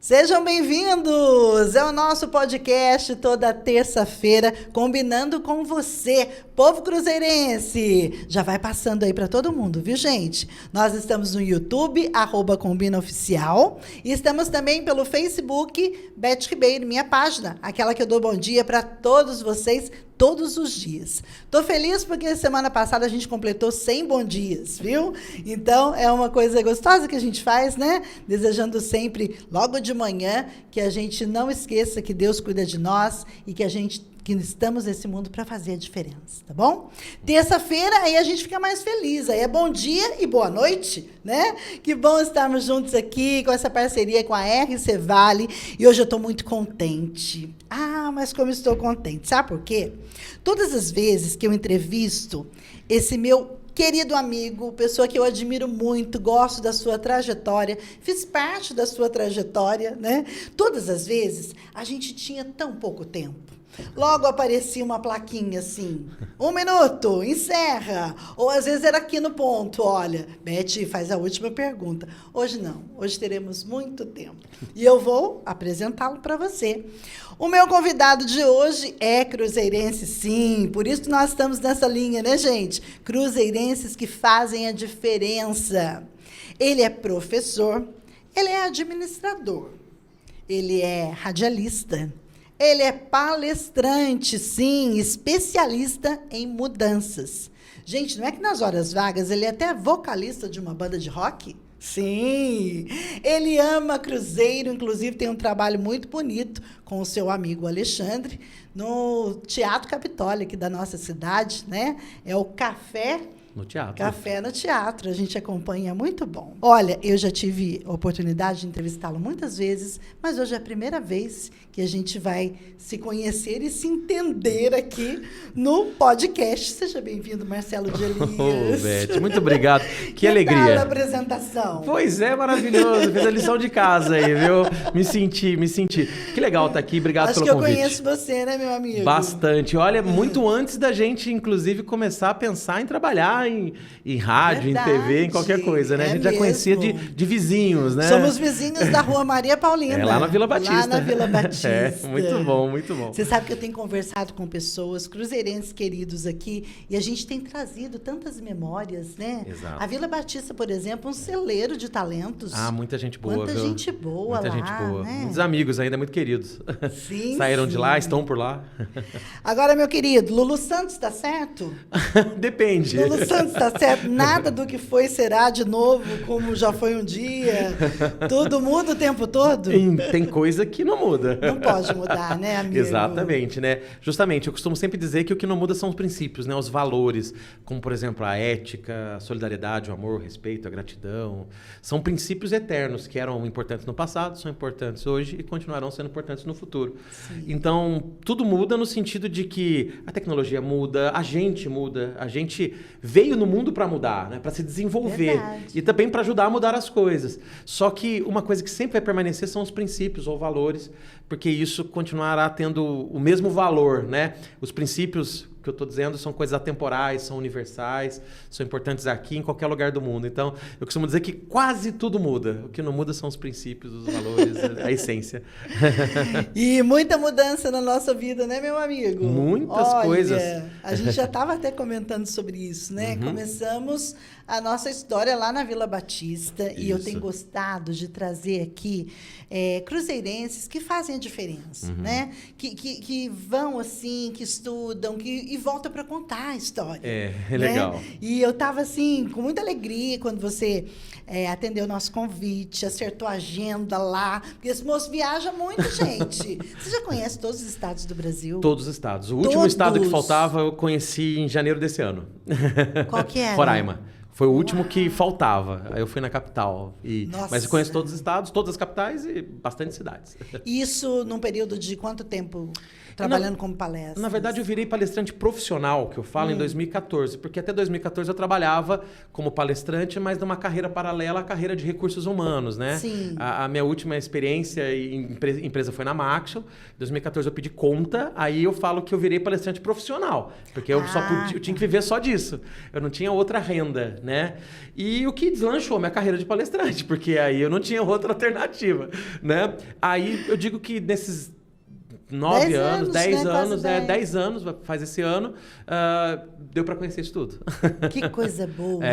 Sejam bem-vindos! É o nosso podcast toda terça-feira, combinando com você, povo cruzeirense. Já vai passando aí para todo mundo, viu, gente? Nós estamos no YouTube, @CombinaOficial, e estamos também pelo Facebook, Beth Ribeiro, minha página, aquela que eu dou bom dia para todos vocês, todos os dias. Tô feliz porque semana passada a gente completou 100 bom dias, viu? Então, é uma coisa gostosa que a gente faz, né? Desejando sempre, logo de manhã, que a gente não esqueça que Deus cuida de nós e que estamos nesse mundo para fazer a diferença, tá bom? Terça-feira, aí a gente fica mais feliz, aí é bom dia e boa noite, né? Que bom estarmos juntos aqui com essa parceria com a RC Vale, e hoje eu estou muito contente. Mas como estou contente, sabe por quê? Todas as vezes que eu entrevisto esse meu querido amigo, pessoa que eu admiro muito, gosto da sua trajetória, fiz parte da sua trajetória, né? Todas as vezes a gente tinha tão pouco tempo. Logo aparecia uma plaquinha assim, 1 minuto, encerra. Ou às vezes era aqui no ponto, olha, Beth, faz a última pergunta. Hoje não, hoje teremos muito tempo. E eu vou apresentá-lo para você. O meu convidado de hoje é cruzeirense, sim, por isso que nós estamos nessa linha, né, gente? Cruzeirenses que fazem a diferença. Ele é professor, ele é administrador, ele é radialista, ele é palestrante, sim, especialista em mudanças. Gente, não é que nas horas vagas ele é até vocalista de uma banda de rock? Sim, ele ama cruzeiro, inclusive tem um trabalho muito bonito com o seu amigo Alexandre, no Teatro Capitólio, aqui da nossa cidade, né? É o Café no Teatro. Café no Teatro, a gente acompanha, muito bom. Olha, eu já tive a oportunidade de entrevistá-lo muitas vezes, mas hoje é a primeira vez que a gente vai se conhecer e se entender aqui no podcast. Seja bem-vindo, Marcelo de Elias. Beth, muito obrigado. Que alegria. Tal a apresentação? Pois é, maravilhoso. Fiz a lição de casa aí, viu? Me senti. Que legal estar aqui. Obrigado pelo convite. Acho que eu conheço você, né, meu amigo? Bastante. Olha, muito antes da gente, inclusive, começar a pensar em trabalhar em rádio, verdade, em TV, em qualquer coisa, né? A gente já conhecia de vizinhos, né? Somos vizinhos da Rua Maria Paulina. É lá na Vila Batista. Lá na Vila Batista. Muito bom, muito bom. Você sabe que eu tenho conversado com pessoas, cruzeirenses queridos aqui, e a gente tem trazido tantas memórias, né? Exato. A Vila Batista, por exemplo, um celeiro de talentos. Muita gente boa, Muita viu? gente boa muita lá, gente boa. Né? Muitos amigos ainda muito queridos. Sim, Saíram de lá, estão por lá. Agora, meu querido, Lulu Santos está certo? Depende. Lulu Santos está certo? Nada do que foi será de novo, como já foi um dia. Tudo muda o tempo todo? Tem coisa que não muda. Não pode mudar, né, amigo? Exatamente, né? Justamente, eu costumo sempre dizer que o que não muda são os princípios, né? Os valores, como, por exemplo, a ética, a solidariedade, o amor, o respeito, a gratidão. São princípios eternos que eram importantes no passado, são importantes hoje e continuarão sendo importantes no futuro. Sim. Então, tudo muda no sentido de que a tecnologia muda, a gente veio no mundo para mudar, né? Para se desenvolver. Verdade. E também para ajudar a mudar as coisas. Só que uma coisa que sempre vai permanecer são os princípios ou valores, porque isso continuará tendo o mesmo valor, né? Os princípios que eu estou dizendo são coisas atemporais, são universais, são importantes aqui em qualquer lugar do mundo. Então, eu costumo dizer que quase tudo muda. O que não muda são os princípios, os valores, a essência. E muita mudança na nossa vida, né, meu amigo? Muitas coisas. A gente já estava até comentando sobre isso, né? Uhum. Começamos a nossa história lá na Vila Batista. Isso. E eu tenho gostado de trazer aqui cruzeirenses que fazem a diferença, né? Que vão assim, que estudam, e voltam para contar a história. É né? legal. E eu estava assim, com muita alegria quando você atendeu o nosso convite, acertou a agenda lá, porque esse moço viaja muito, gente. Você já conhece todos os estados do Brasil? Todos os estados. O último estado que faltava eu conheci em janeiro desse ano. Qual que era? Roraima. Foi o último que faltava. Aí eu fui na capital. Mas eu conheço todos os estados, todas as capitais e bastante cidades. Isso num período de quanto tempo trabalhando como palestra? Na verdade, eu virei palestrante profissional, que eu falo, em 2014. Porque até 2014 eu trabalhava como palestrante, mas numa carreira paralela à carreira de recursos humanos, né? Sim. A minha última experiência em empresa foi na Maxwell. Em 2014 eu pedi conta, aí eu falo que eu virei palestrante profissional. Porque eu tinha que viver só disso. Eu não tinha outra renda. né? E o que deslanchou minha carreira de palestrante, porque aí eu não tinha outra alternativa, né? Aí eu digo que nesses 9 anos, 10 anos, 10 anos, faz esse ano, deu para conhecer isso tudo. Que coisa boa.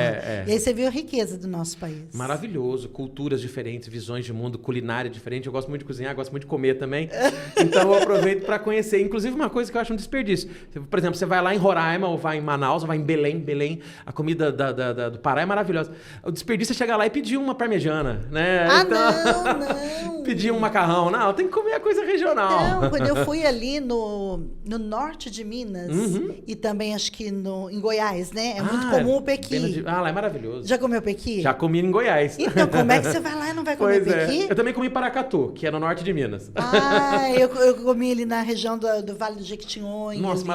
E aí você viu a riqueza do nosso país. Maravilhoso. Culturas diferentes, visões de mundo, culinária diferente. Eu gosto muito de cozinhar, gosto muito de comer também. Então eu aproveito para conhecer. Inclusive uma coisa que eu acho um desperdício. Por exemplo, você vai lá em Roraima, ou vai em Manaus, ou vai em Belém. Belém, a comida do Pará é maravilhosa. O desperdício é chegar lá e pedir uma parmegiana, né? Não. Pedir um macarrão. Não, tem que comer a coisa regional. Não, quando eu fui ali no norte de Minas, e também acho que em Goiás, né? É muito comum o pequi. Lá é maravilhoso. Já comeu pequi? Já comi em Goiás. Então, como é que você vai lá e não vai comer pequi? Eu também comi paracatu, que é no norte de Minas. Eu comi ali na região do Vale do Jequitinhonha. Nossa, ali.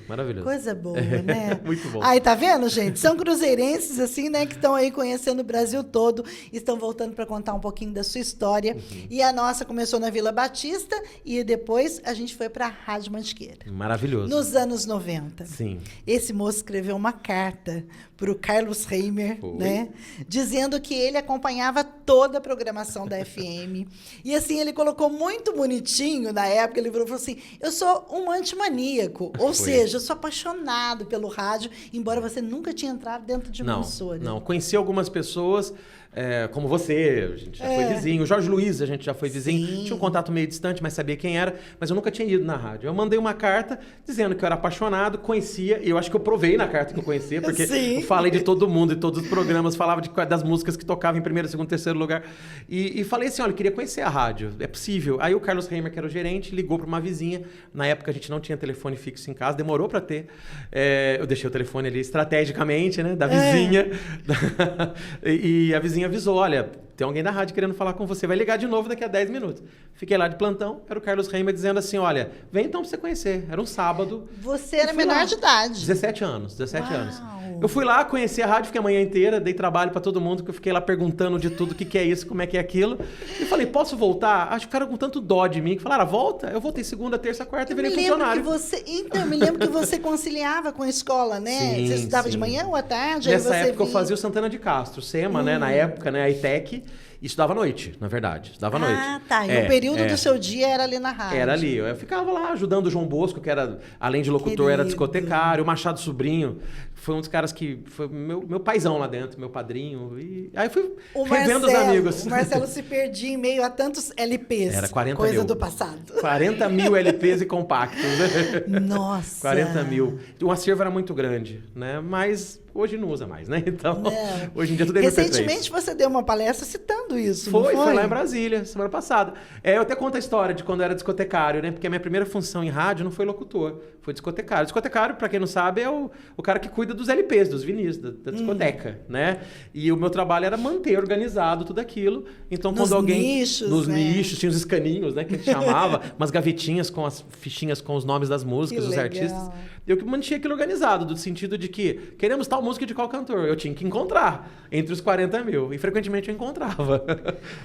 Maravilhoso. Coisa boa, né? Muito bom. Aí, tá vendo, gente? São cruzeirenses, assim, né? Que estão aí conhecendo o Brasil todo. Estão voltando para contar um pouquinho da sua história. E a nossa começou na Vila Batista e depois a gente foi para a Rádio Mantiqueira. Maravilhoso. Nos anos 90. Sim. Esse moço escreveu uma carta para o Carlos Reimer, né? Dizendo que ele acompanhava toda a programação da FM. E assim, ele colocou muito bonitinho na época, ele falou assim, eu sou um antimaníaco, ou seja, eu sou apaixonado pelo rádio, embora você nunca tinha entrado dentro de uma emissora. Não, conheci algumas pessoas, como você, a gente já foi vizinho, o Jorge Luiz, a gente já foi vizinho, tinha um contato meio distante, mas sabia quem era, mas eu nunca tinha ido na rádio. Eu mandei uma carta dizendo que eu era apaixonado, conhecia, e eu acho que eu provei na carta que eu conhecia, porque eu falei de todo mundo, de todos os programas, falava das músicas que tocavam em primeiro, segundo, terceiro lugar, e falei assim, olha, eu queria conhecer a rádio, é possível. Aí o Carlos Reimer, que era o gerente, ligou para uma vizinha, na época a gente não tinha telefone fixo em casa, demorou para ter, eu deixei o telefone ali estrategicamente, né, da vizinha, e a vizinha avisou, olha, tem alguém da rádio querendo falar com você, vai ligar de novo daqui a 10 minutos. Fiquei lá de plantão, era o Carlos Reimer dizendo assim, olha, vem então pra você conhecer. Era um sábado. Você era menor de idade. 17 anos. Eu fui lá, conheci a rádio, fiquei a manhã inteira, dei trabalho pra todo mundo, que eu fiquei lá perguntando de tudo, o que é isso, como é que é aquilo. E falei, posso voltar? Acho que ficaram com tanto dó de mim, que falaram, volta. Eu voltei segunda, terça, quarta e virei funcionário. Eu me lembro que você conciliava com a escola, né? Sim, você estudava de manhã ou à tarde? Nessa época eu fazia o Santana de Castro, SEMA, né? Na época, né? A ITEC. E estudava à noite, na verdade. Estudava à noite. Tá. E o período do seu dia era ali na rádio. Era ali. Eu ficava lá ajudando o João Bosco, que era, além de locutor, era discotecário. O Machado Sobrinho foi um dos caras que foi meu paizão lá dentro, meu padrinho. E aí fui revendo os amigos. O Marcelo se perdia em meio a tantos LPs. Era 40 coisa mil. Do passado. 40 mil LPs e compactos. Nossa! 40 mil. O acervo era muito grande, né? Mas hoje não usa mais, né? Então, hoje em dia tudo é MP3. Recentemente você deu uma palestra citando isso, foi lá em Brasília, semana passada. Eu até conto a história de quando eu era discotecário, né? Porque a minha primeira função em rádio não foi locutor, foi discotecário. Discotecário, pra quem não sabe, é o cara que cuida dos LPs, dos vinis, da discoteca, né? E o meu trabalho era manter organizado tudo aquilo. Então, quando alguém... Nos nichos, tinha os escaninhos, né? Que a gente chamava, umas gavetinhas com as fichinhas com os nomes das músicas, dos artistas. Eu que mantinha aquilo organizado, do sentido de que queremos tal música de qual cantor? Eu tinha que encontrar entre os 40 mil. E frequentemente eu encontrava.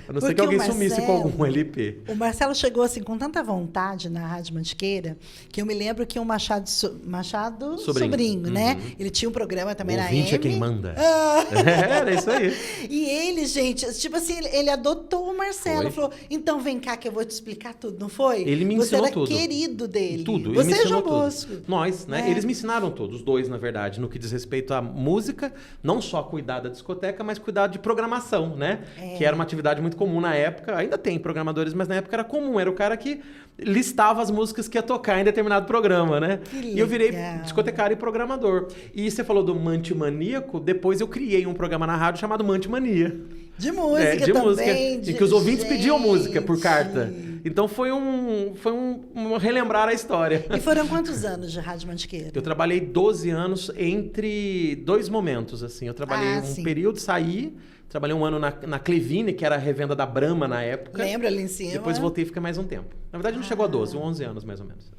A não ser que alguém sumisse com algum LP. O Marcelo chegou assim com tanta vontade na Rádio Mantiqueira que eu me lembro que o Machado Sobrinho, né? Ele tinha um programa também na AM. É quem manda. Era isso aí. E ele, gente, tipo assim, ele adotou o Marcelo. Falou, então vem cá que eu vou te explicar tudo, não foi? Ele me ensinou tudo. Você era querido dele. Tudo. Você e o João Bosco. Nós, né? Eles me ensinaram tudo, os dois, na verdade, no que diz respeito à música, não só cuidar da discoteca, mas cuidar de programação, né? Que era uma atividade muito comum na época. Ainda tem programadores, mas na época era comum. Era o cara que listava as músicas que ia tocar em determinado programa, né? E eu virei discotecário e programador. E você falou do Mantimaníaco, depois eu criei um programa na rádio chamado Mantimania. De música também. Em que os ouvintes pediam música por carta. Então foi um relembrar a história. E foram quantos anos de Rádio Mantiqueira? Eu trabalhei 12 anos entre dois momentos, assim. Eu trabalhei um período, saí, trabalhei um ano na Clevine, que era a revenda da Brahma na época. Lembra ali em cima? Depois voltei e fiquei mais um tempo. Na verdade não chegou a 12, 11 anos mais ou menos.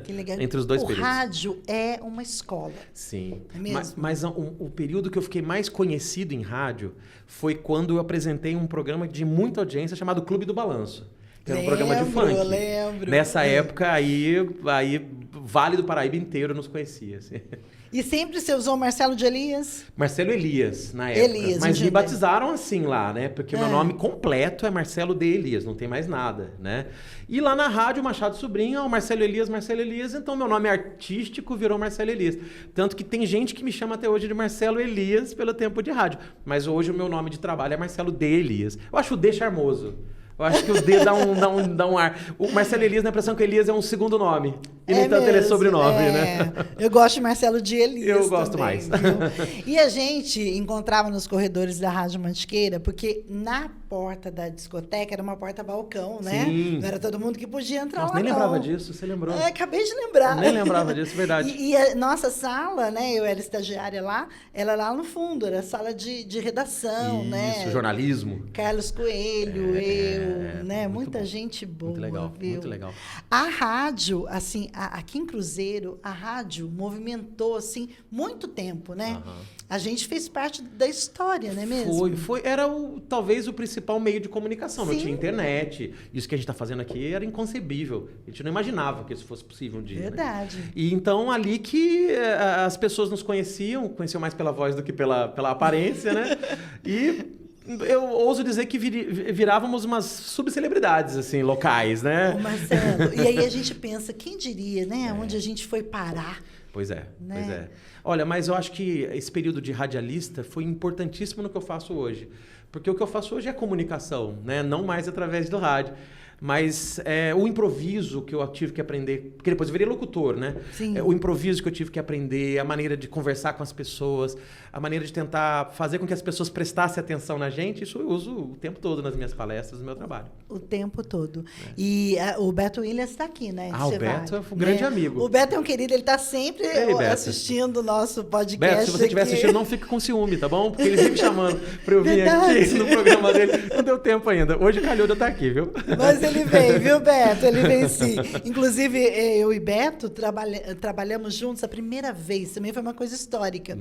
Que legal. Entre os dois períodos. O rádio é uma escola. Sim. É mesmo? Mas o período que eu fiquei mais conhecido em rádio foi quando eu apresentei um programa de muita audiência chamado Clube do Balanço. Que era um programa de funk. Lembro. Nessa época, aí Vale do Paraíba inteiro nos conhecia. Assim. E sempre você usou Marcelo de Elias? Marcelo Elias, na época. Elias, mas me entendi. batizaram assim lá, né? Porque o meu nome completo é Marcelo de Elias, não tem mais nada, né? E lá na rádio, Machado Sobrinho, Marcelo Elias, então meu nome artístico virou Marcelo Elias. Tanto que tem gente que me chama até hoje de Marcelo Elias pelo tempo de rádio. Mas hoje o meu nome de trabalho é Marcelo de Elias. Eu acho o D charmoso. Eu acho que o D dá um ar. O Marcelo Elias, na impressão que Elias é um segundo nome. E, no entanto, ele é sobrenome, né? Eu gosto de Marcelo de Elias. Eu gosto também, mais. Viu? E a gente encontrava nos corredores da Rádio Mantiqueira, porque na porta da discoteca era uma porta-balcão, né? Sim. Não era todo mundo que podia entrar Nossa, lá, nem não. lembrava disso, você lembrou? Acabei de lembrar. Nem lembrava disso, verdade. E a nossa sala, né? Eu era estagiária lá, ela lá no fundo, era sala de redação, né? Isso, jornalismo. Carlos Coelho, eu, né? Muita gente boa, Muito legal, viu? muito legal. A rádio, assim, aqui em Cruzeiro, a rádio movimentou, assim, muito tempo, né? A gente fez parte da história, não é mesmo? Era talvez o principal meio de comunicação. Não Sim. tinha internet. Isso que a gente está fazendo aqui era inconcebível. A gente não imaginava que isso fosse possível um dia. Verdade. Né? E então ali que as pessoas nos conheciam mais pela voz do que pela aparência, né? E eu ouso dizer que virávamos umas subcelebridades, assim, locais, né? Ô, Marcelo, e aí a gente pensa, quem diria, né? Onde a gente foi parar. Pois é, né? pois é. Olha, mas eu acho que esse período de radialista foi importantíssimo no que eu faço hoje. Porque o que eu faço hoje é comunicação, né? Não mais através do rádio. Mas o improviso que eu tive que aprender, porque depois eu virei locutor, né? Sim. O improviso que eu tive que aprender, a maneira de conversar com as pessoas, a maneira de tentar fazer com que as pessoas prestassem atenção na gente, isso eu uso o tempo todo nas minhas palestras, no meu trabalho. O tempo todo. E o Beto Williams está aqui, né? O Beto é um grande amigo. O Beto é um querido, ele está sempre assistindo o nosso podcast. Beto, se você estiver assistindo, não fique com ciúme, tá bom? Porque ele vive me chamando para eu vir Verdade. aqui no programa dele. Não deu tempo ainda. Hoje calhou de eu estar aqui, viu? Mas ele vem, viu, Beto? Ele vem sim. Inclusive, eu e Beto trabalhamos juntos a primeira vez. Também foi uma coisa histórica.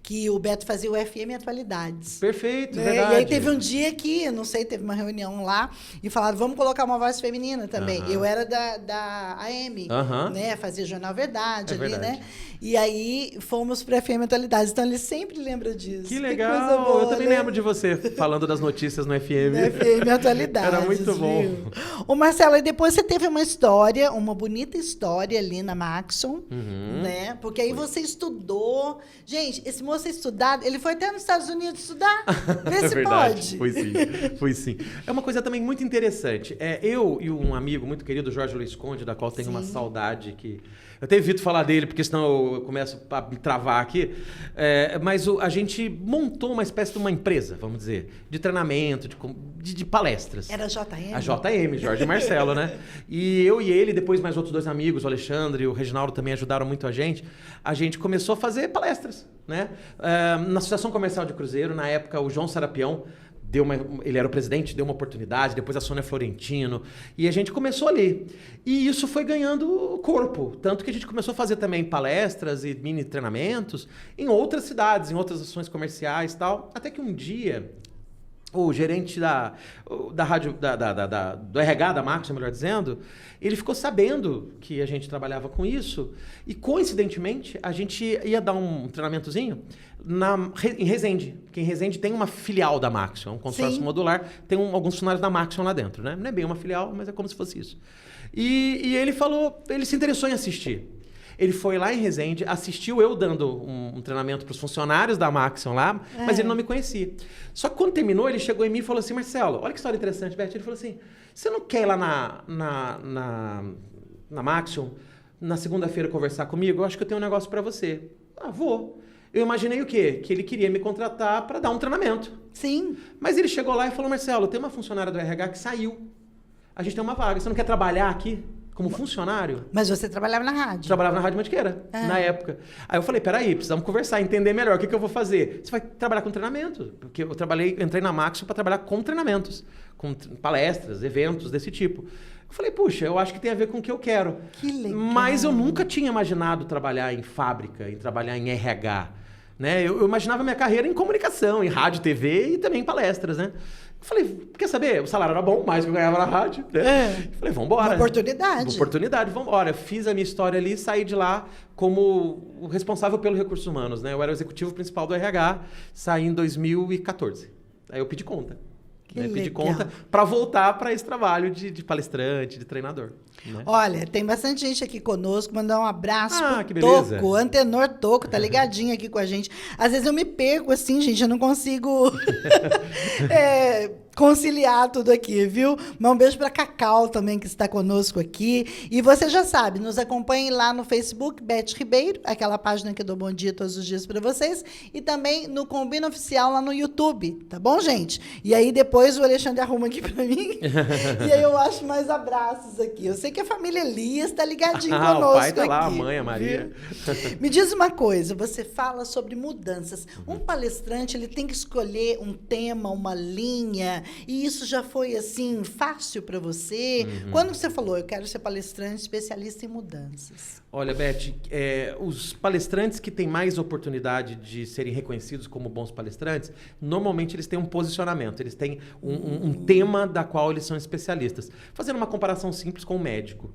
Que o Beto fazia o FM Atualidades. Perfeito, né? verdade. E aí teve um dia que, não sei, teve uma reunião lá e falaram, vamos colocar uma voz feminina também. Eu era da AM, né? Fazia Jornal Verdade ali, verdade. né? E aí fomos para FM Atualidades. Então ele sempre lembra disso. Que legal! Coisa boa, eu também né? lembro de você falando das notícias no FM. No FM Atualidades. Era muito bom. Viu? Ô, Marcelo, e depois você teve uma história, uma bonita história ali na Maxon, né? Porque aí você estudou. Gente, esse moço é estudado, ele foi até nos Estados Unidos estudar. Vê se verdade. pode. Foi sim. É uma coisa também muito interessante. Eu e um amigo muito querido, Jorge Luiz Conde, da qual tenho uma saudade que... Eu até evito falar dele, porque senão eu começo a me travar aqui. Mas a gente montou uma espécie de uma empresa, vamos dizer, de treinamento, de palestras. Era a JM? A JM, Jorge e Marcelo, né? E eu e ele, depois mais outros dois amigos, o Alexandre e o Reginaldo também ajudaram muito a gente. A gente começou a fazer palestras, né? Na Associação Comercial de Cruzeiro, na época, o João Sarapião, ele era o presidente, deu uma oportunidade, depois a Sônia Florentino, e a gente começou ali. E isso foi ganhando corpo, tanto que a gente começou a fazer também palestras e mini treinamentos em outras cidades, em outras ações comerciais e tal, até que um dia o gerente da rádio, do RH da Maxon, melhor dizendo, ele ficou sabendo que a gente trabalhava com isso e, coincidentemente, a gente ia dar um treinamentozinho em Resende, porque em Resende tem uma filial da Maxon, um consórcio modular, tem alguns funcionários da Maxon lá dentro, né? Não é bem uma filial, mas é como se fosse isso. E ele se interessou em assistir. Ele foi lá em Resende, assistiu eu dando um treinamento para os funcionários da Maxon lá, mas ele não me conhecia. Só que quando terminou, ele chegou em mim e falou assim, Marcelo, olha que história interessante, Beth. Ele falou assim, você não quer ir lá na Maxon, na segunda-feira, conversar comigo? Eu acho que eu tenho um negócio para você. Vou. Eu imaginei o quê? Que ele queria me contratar para dar um treinamento. Sim. Mas ele chegou lá e falou, Marcelo, tem uma funcionária do RH que saiu. A gente tem uma vaga, você não quer trabalhar aqui? Como funcionário. Mas você trabalhava na rádio? Trabalhava na Rádio Mantiqueira, na época. Aí eu falei, peraí, precisamos conversar, entender melhor. O que eu vou fazer? Você vai trabalhar com treinamento. Porque eu entrei na Maxon para trabalhar com treinamentos. Com palestras, eventos desse tipo. Eu falei, puxa, eu acho que tem a ver com o que eu quero. Que legal. Mas eu nunca tinha imaginado trabalhar em fábrica, em trabalhar em RH. Né? Eu imaginava minha carreira em comunicação, em rádio, TV e também em palestras, né? Falei, quer saber? O salário era bom, mais que eu ganhava na rádio. Né? Falei, vambora. Uma oportunidade. Uma oportunidade, vambora. Eu fiz a minha história ali e saí de lá como o responsável pelos recursos humanos, né? Eu era o executivo principal do RH, saí em 2014. Aí eu pedi conta. Né? Pedi conta para voltar para esse trabalho de palestrante, de treinador. Né? Olha, tem bastante gente aqui conosco, mandar um abraço que pro beleza. Toco, Antenor Toco, tá ligadinho aqui com a gente. Às vezes eu me perco assim, gente, eu não consigo conciliar tudo aqui, viu? Mas um beijo pra Cacau também, que está conosco aqui. E você já sabe, nos acompanhe lá no Facebook, Beth Ribeiro, aquela página que eu dou bom dia todos os dias para vocês, e também no Combina Oficial lá no YouTube, tá bom, gente? E aí depois o Alexandre arruma aqui para mim, e aí eu acho mais abraços aqui. Eu sei que a família Elias tá ligadinho conosco o pai tá lá, aqui, a mãe, a Maria. Me diz uma coisa, você fala sobre mudanças. Um palestrante, ele tem que escolher um tema, uma linha, e isso já foi, assim, fácil para você? Quando você falou, eu quero ser palestrante especialista em mudanças? Olha, Beth, os palestrantes que têm mais oportunidade de serem reconhecidos como bons palestrantes, normalmente eles têm um posicionamento, eles têm um tema da qual eles são especialistas. Fazendo uma comparação simples com o médico.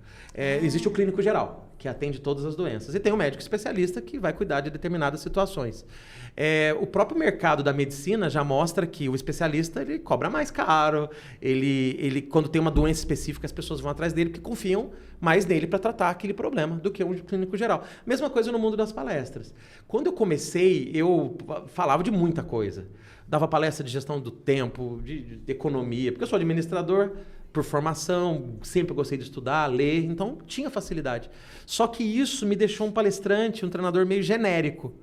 Existe o clínico geral, que atende todas as doenças, e tem o médico especialista que vai cuidar de determinadas situações. O próprio mercado da medicina já mostra que o especialista ele cobra mais caro, ele quando tem uma doença específica, as pessoas vão atrás dele porque confiam mais nele para tratar aquele problema do que um clínico geral. Mesma coisa no mundo das palestras. Quando eu comecei, eu falava de muita coisa. Dava palestra de gestão do tempo, de economia, porque eu sou administrador por formação, sempre gostei de estudar, ler, então tinha facilidade. Só que isso me deixou um palestrante, um treinador meio genérico.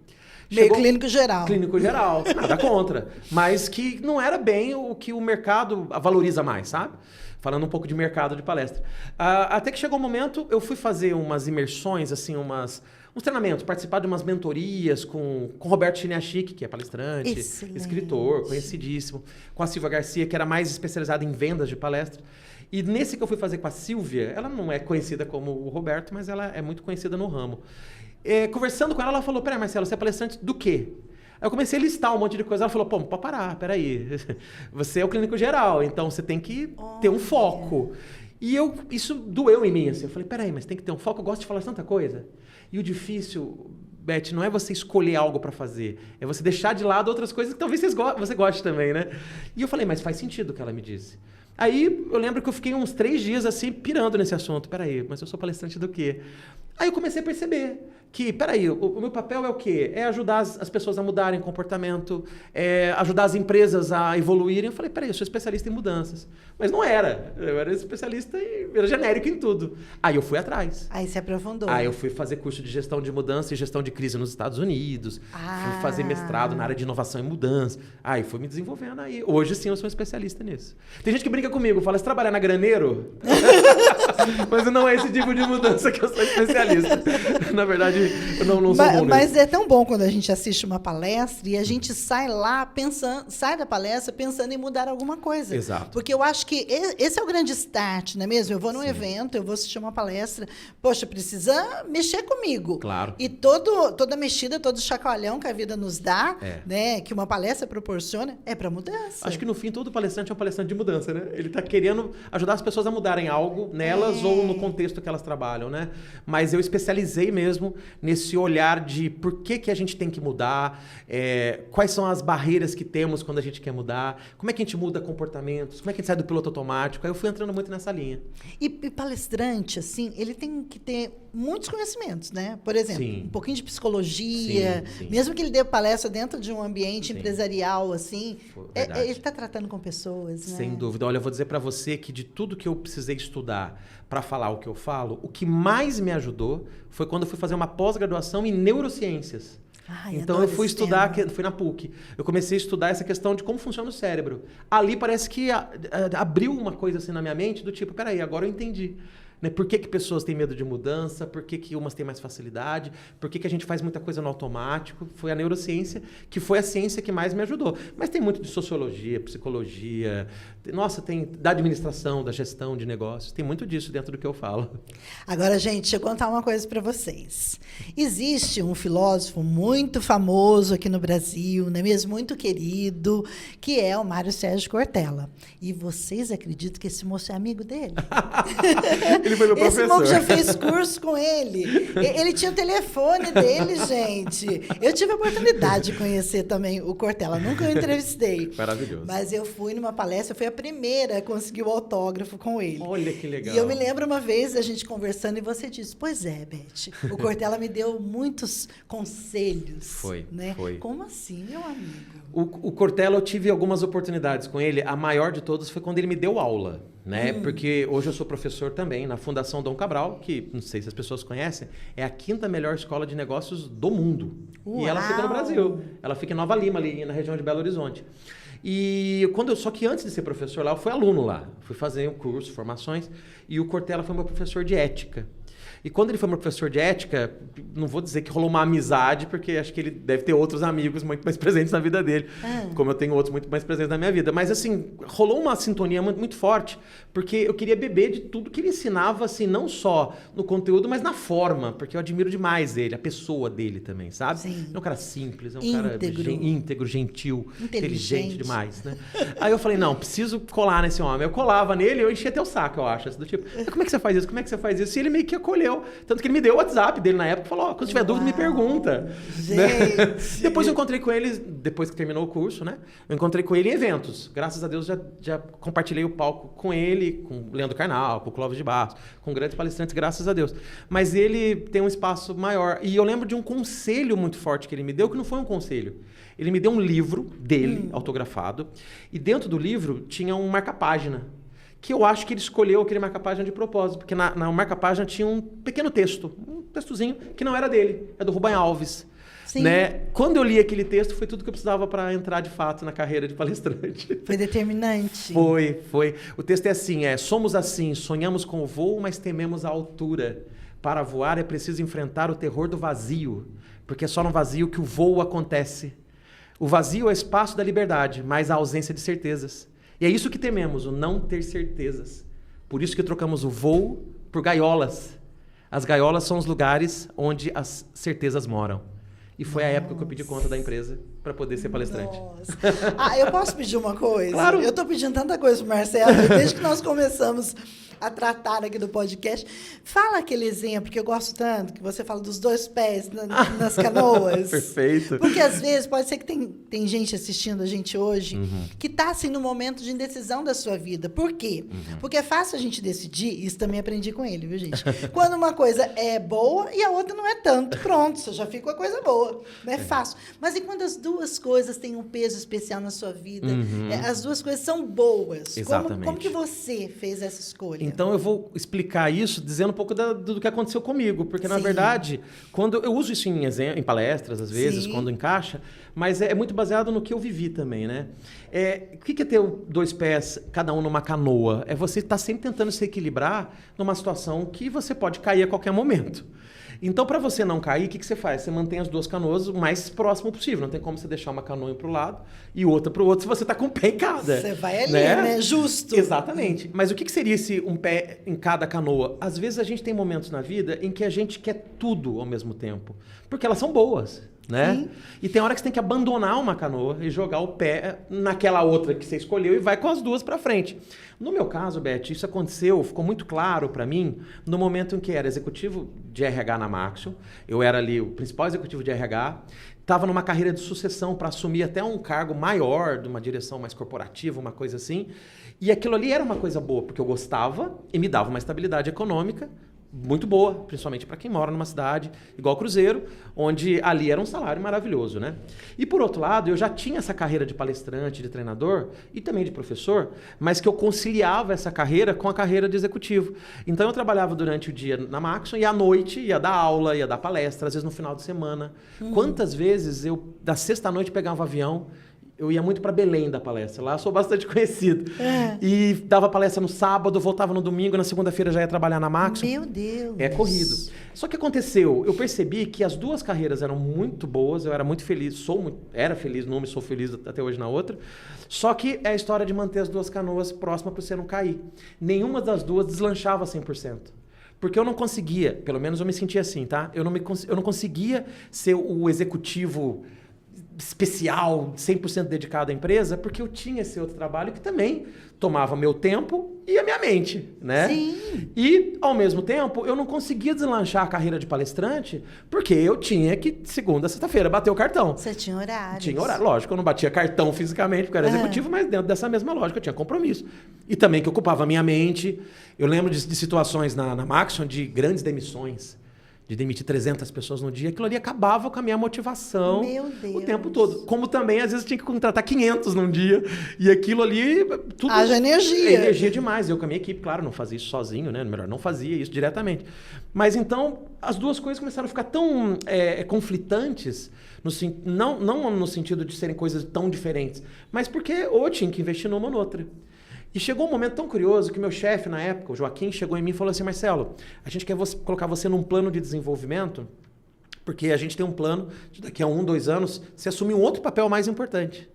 Meio clínico geral. Clínico geral, nada contra. Mas que não era bem o que o mercado valoriza mais, sabe? Falando um pouco de mercado de palestra. Até que chegou um momento, eu fui fazer umas imersões, assim, uns treinamentos, participar de umas mentorias com Roberto Chiniachik, que é palestrante, escritor, conhecidíssimo. Com a Silvia Garcia, que era mais especializada em vendas de palestra. E nesse que eu fui fazer com a Silvia, ela não é conhecida como o Roberto, mas ela é muito conhecida no ramo. Conversando com ela, ela falou, peraí, Marcelo, você é palestrante do quê? Aí eu comecei a listar um monte de coisa. Ela falou, pô, pode parar, peraí. Você é o clínico geral, então você tem que ter um foco. E isso doeu em mim, assim. Eu falei, peraí, mas tem que ter um foco, eu gosto de falar tanta coisa. E o difícil, Beth, não é você escolher algo para fazer, é você deixar de lado outras coisas que talvez você goste também, né? E eu falei, mas faz sentido o que ela me disse. Aí eu lembro que eu fiquei uns 3 dias assim, pirando nesse assunto. Peraí, mas eu sou palestrante do quê? Aí eu comecei a perceber que, peraí, o meu papel é o quê? É ajudar as pessoas a mudarem comportamento, ajudar as empresas a evoluírem. Eu falei, peraí, eu sou especialista em mudanças. Mas não era. Eu era especialista era genérico em tudo. Aí eu fui atrás. Aí se aprofundou. Aí eu fui fazer curso de gestão de mudança e gestão de crise nos Estados Unidos. Fui fazer mestrado na área de inovação e mudança. Aí fui me desenvolvendo aí. Hoje sim eu sou um especialista nisso. Tem gente que brinca comigo, fala, você trabalha na Graneiro? Mas não é esse tipo de mudança que eu sou especialista. Na verdade, eu não sou bom nisso. Mas é tão bom quando a gente assiste uma palestra e a gente sai lá sai da palestra pensando em mudar alguma coisa. Exato. Porque eu acho que esse é o grande start, não é mesmo? Eu vou num evento, eu vou assistir uma palestra, poxa, precisa mexer comigo. Claro. E toda mexida, todo chacoalhão que a vida nos dá, né, que uma palestra proporciona, é para mudança. Acho que no fim todo palestrante é um palestrante de mudança, né? Ele está querendo ajudar as pessoas a mudarem algo nelas ou no contexto que elas trabalham, né? Mas eu especializei mesmo nesse olhar de por que a gente tem que mudar, quais são as barreiras que temos quando a gente quer mudar, como é que a gente muda comportamentos, como é que a gente sai do piloto automático. Aí eu fui entrando muito nessa linha. E palestrante, assim, ele tem que ter muitos conhecimentos, né? Por exemplo, um pouquinho de psicologia, mesmo que ele dê palestra dentro de um ambiente empresarial, assim, ele está tratando com pessoas, né? Sem dúvida. Olha, eu vou dizer para você que de tudo que eu precisei estudar para falar o que eu falo, o que mais me ajudou foi quando eu fui fazer uma pós-graduação em neurociências. Então eu fui estudar, fui na PUC, eu comecei a estudar essa questão de como funciona o cérebro. Ali parece que abriu uma coisa assim na minha mente do tipo, peraí, agora eu entendi. né? Por que pessoas têm medo de mudança? Por que umas têm mais facilidade? Por que a gente faz muita coisa no automático? Foi a neurociência que foi a ciência que mais me ajudou. Mas tem muito de sociologia, psicologia, nossa, tem da administração, da gestão de negócios, tem muito disso dentro do que eu falo. Agora, gente, deixa eu contar uma coisa para vocês. Existe um filósofo muito famoso aqui no Brasil, não é mesmo? Muito querido, que é o Mário Sérgio Cortella. E vocês acreditam que esse moço é amigo dele? Ele foi meu professor. Esse moço já fez curso com ele. Ele tinha o telefone dele, gente. Eu tive a oportunidade de conhecer também o Cortella. Nunca o entrevistei. Maravilhoso. Mas eu fui numa palestra, eu fui a primeira a conseguir o autógrafo com ele. Olha que legal. E eu me lembro uma vez a gente conversando e você disse, pois é, Beth, o Cortella me deu muitos conselhos. Foi, né? foi. Como assim, meu amigo? O Cortella, eu tive algumas oportunidades com ele. A maior de todas foi quando ele me deu aula, né? Porque hoje eu sou professor também na Fundação Dom Cabral, que, não sei se as pessoas conhecem, é a 5ª melhor escola de negócios do mundo. Uau! E ela fica no Brasil. Ela fica em Nova Lima, ali na região de Belo Horizonte. Só que antes de ser professor lá, eu fui aluno lá. Fui fazer um curso, formações, e o Cortella foi meu professor de ética. E quando ele foi meu professor de ética, não vou dizer que rolou uma amizade, porque acho que ele deve ter outros amigos muito mais presentes na vida dele, como eu tenho outros muito mais presentes na minha vida. Mas, assim, rolou uma sintonia muito, muito forte, porque eu queria beber de tudo que ele ensinava, assim, não só no conteúdo, mas na forma, porque eu admiro demais ele, a pessoa dele também, sabe? Sim. É um cara simples, é um Íntegro. cara íntegro, gentil, inteligente demais, né? Aí eu falei, não, preciso colar nesse homem. Eu colava nele, eu enchia até o saco, eu acho, assim, do tipo, como é que você faz isso? Como é que você faz isso? E ele meio que acolheu. Tanto que ele me deu o WhatsApp dele na época e falou, quando tiver dúvida, me pergunta. Gente. Depois eu encontrei com ele, depois que terminou o curso, né? Eu encontrei com ele em eventos. Graças a Deus já compartilhei o palco com ele, com o Leandro Carnal, com o Clóvis de Barros, com grandes palestrantes, graças a Deus. Mas ele tem um espaço maior. E eu lembro de um conselho muito forte que ele me deu, que não foi um conselho. Ele me deu um livro dele, autografado, e dentro do livro tinha um marca-página, que eu acho que ele escolheu aquele marca-página de propósito, porque na marca-página tinha um pequeno texto, um textozinho, que não era dele, é do Rubem Alves. Sim. Né? Quando eu li aquele texto, foi tudo que eu precisava para entrar de fato na carreira de palestrante. Foi determinante. Foi. O texto é assim, somos assim, sonhamos com o voo, mas tememos a altura. Para voar é preciso enfrentar o terror do vazio, porque é só no vazio que o voo acontece. O vazio é o espaço da liberdade, mas a ausência de certezas. E é isso que tememos, o não ter certezas. Por isso que trocamos o voo por gaiolas. As gaiolas são os lugares onde as certezas moram. E foi a época que eu pedi conta da empresa para poder ser palestrante. Nossa. Eu posso pedir uma coisa? Claro. Eu estou pedindo tanta coisa pro Marcelo, desde que nós começamos a tratar aqui do podcast. Fala aquele exemplo que eu gosto tanto, que você fala dos 2 pés nas canoas. Perfeito. Porque às vezes pode ser que tem gente assistindo a gente hoje que está assim no momento de indecisão da sua vida. Por quê? Porque é fácil a gente decidir, isso também aprendi com ele, viu, gente? Quando uma coisa é boa e a outra não é tanto. Pronto, você já fica com a coisa boa. Não é fácil. Mas e quando as duas coisas têm um peso especial na sua vida? As duas coisas são boas. Exatamente. Como que você fez essa escolha? Então eu vou explicar isso dizendo um pouco do que aconteceu comigo, porque na Sim. verdade, quando eu uso isso em palestras às vezes, Sim. quando encaixa, mas é muito baseado no que eu vivi também, né? O que é ter 2 pés, cada um numa canoa? É você estar sempre tentando se equilibrar numa situação que você pode cair a qualquer momento. Então, para você não cair, o que você faz? Você mantém as 2 canoas o mais próximo possível. Não tem como você deixar uma canoa para o lado e outra para o outro se você está com o pé em cada. Você vai ali, né? Justo. Exatamente. Mas o que seria esse um pé em cada canoa? Às vezes a gente tem momentos na vida em que a gente quer tudo ao mesmo tempo. Porque elas são boas, né? Sim. E tem hora que você tem que abandonar uma canoa e jogar o pé naquela outra que você escolheu e vai com as 2 para frente. No meu caso, Beth, isso aconteceu, ficou muito claro para mim no momento em que era executivo de RH na Maxion. Eu era ali o principal executivo de RH. Estava numa carreira de sucessão para assumir até um cargo maior, de uma direção mais corporativa, uma coisa assim. E aquilo ali era uma coisa boa, porque eu gostava e me dava uma estabilidade econômica muito boa, principalmente para quem mora numa cidade igual Cruzeiro, onde ali era um salário maravilhoso, né? E por outro lado, eu já tinha essa carreira de palestrante, de treinador e também de professor, mas que eu conciliava essa carreira com a carreira de executivo. Então eu trabalhava durante o dia na Maxion e à noite ia dar aula, ia dar palestra, às vezes no final de semana. Quantas vezes eu, da sexta à noite, pegava um avião eu ia muito para Belém da palestra. Lá eu sou bastante conhecido. E dava palestra no sábado, voltava no domingo, na segunda-feira já ia trabalhar na Maxon. Meu Deus! É corrido. Só que aconteceu, eu percebi que as duas carreiras eram muito boas, eu era muito feliz, era feliz numa e sou feliz até hoje na outra. Só que é a história de manter as duas canoas próximas para você não cair. Nenhuma das duas deslanchava 100%. Porque eu não conseguia, pelo menos eu me sentia assim, tá? Eu não conseguia ser o executivo especial, 100% dedicado à empresa, porque eu tinha esse outro trabalho que também tomava meu tempo e a minha mente, né? Sim. E, ao mesmo tempo, eu não conseguia deslanchar a carreira de palestrante, porque eu tinha que, segunda a sexta-feira, bater o cartão. Você tinha horário. Tinha horário. Lógico, eu não batia cartão fisicamente, porque eu era executivo, mas dentro dessa mesma lógica eu tinha compromisso. E também que ocupava a minha mente. Eu lembro de situações na Maxon de grandes demissões, de demitir 300 pessoas no dia, aquilo ali acabava com a minha motivação o tempo todo. Como também, às vezes, tinha que contratar 500 num dia, e aquilo ali... tudo haja energia. É energia demais. Eu com a minha equipe, claro, não fazia isso sozinho, né? Melhor, não fazia isso diretamente. Mas, então, as duas coisas começaram a ficar tão conflitantes, não no sentido de serem coisas tão diferentes, mas porque ou tinha que investir numa ou noutra. E chegou um momento tão curioso que meu chefe, na época, o Joaquim, chegou em mim e falou assim: Marcelo, a gente quer colocar você num plano de desenvolvimento, porque a gente tem um plano de daqui a 1, 2 anos você assumir um outro papel mais importante.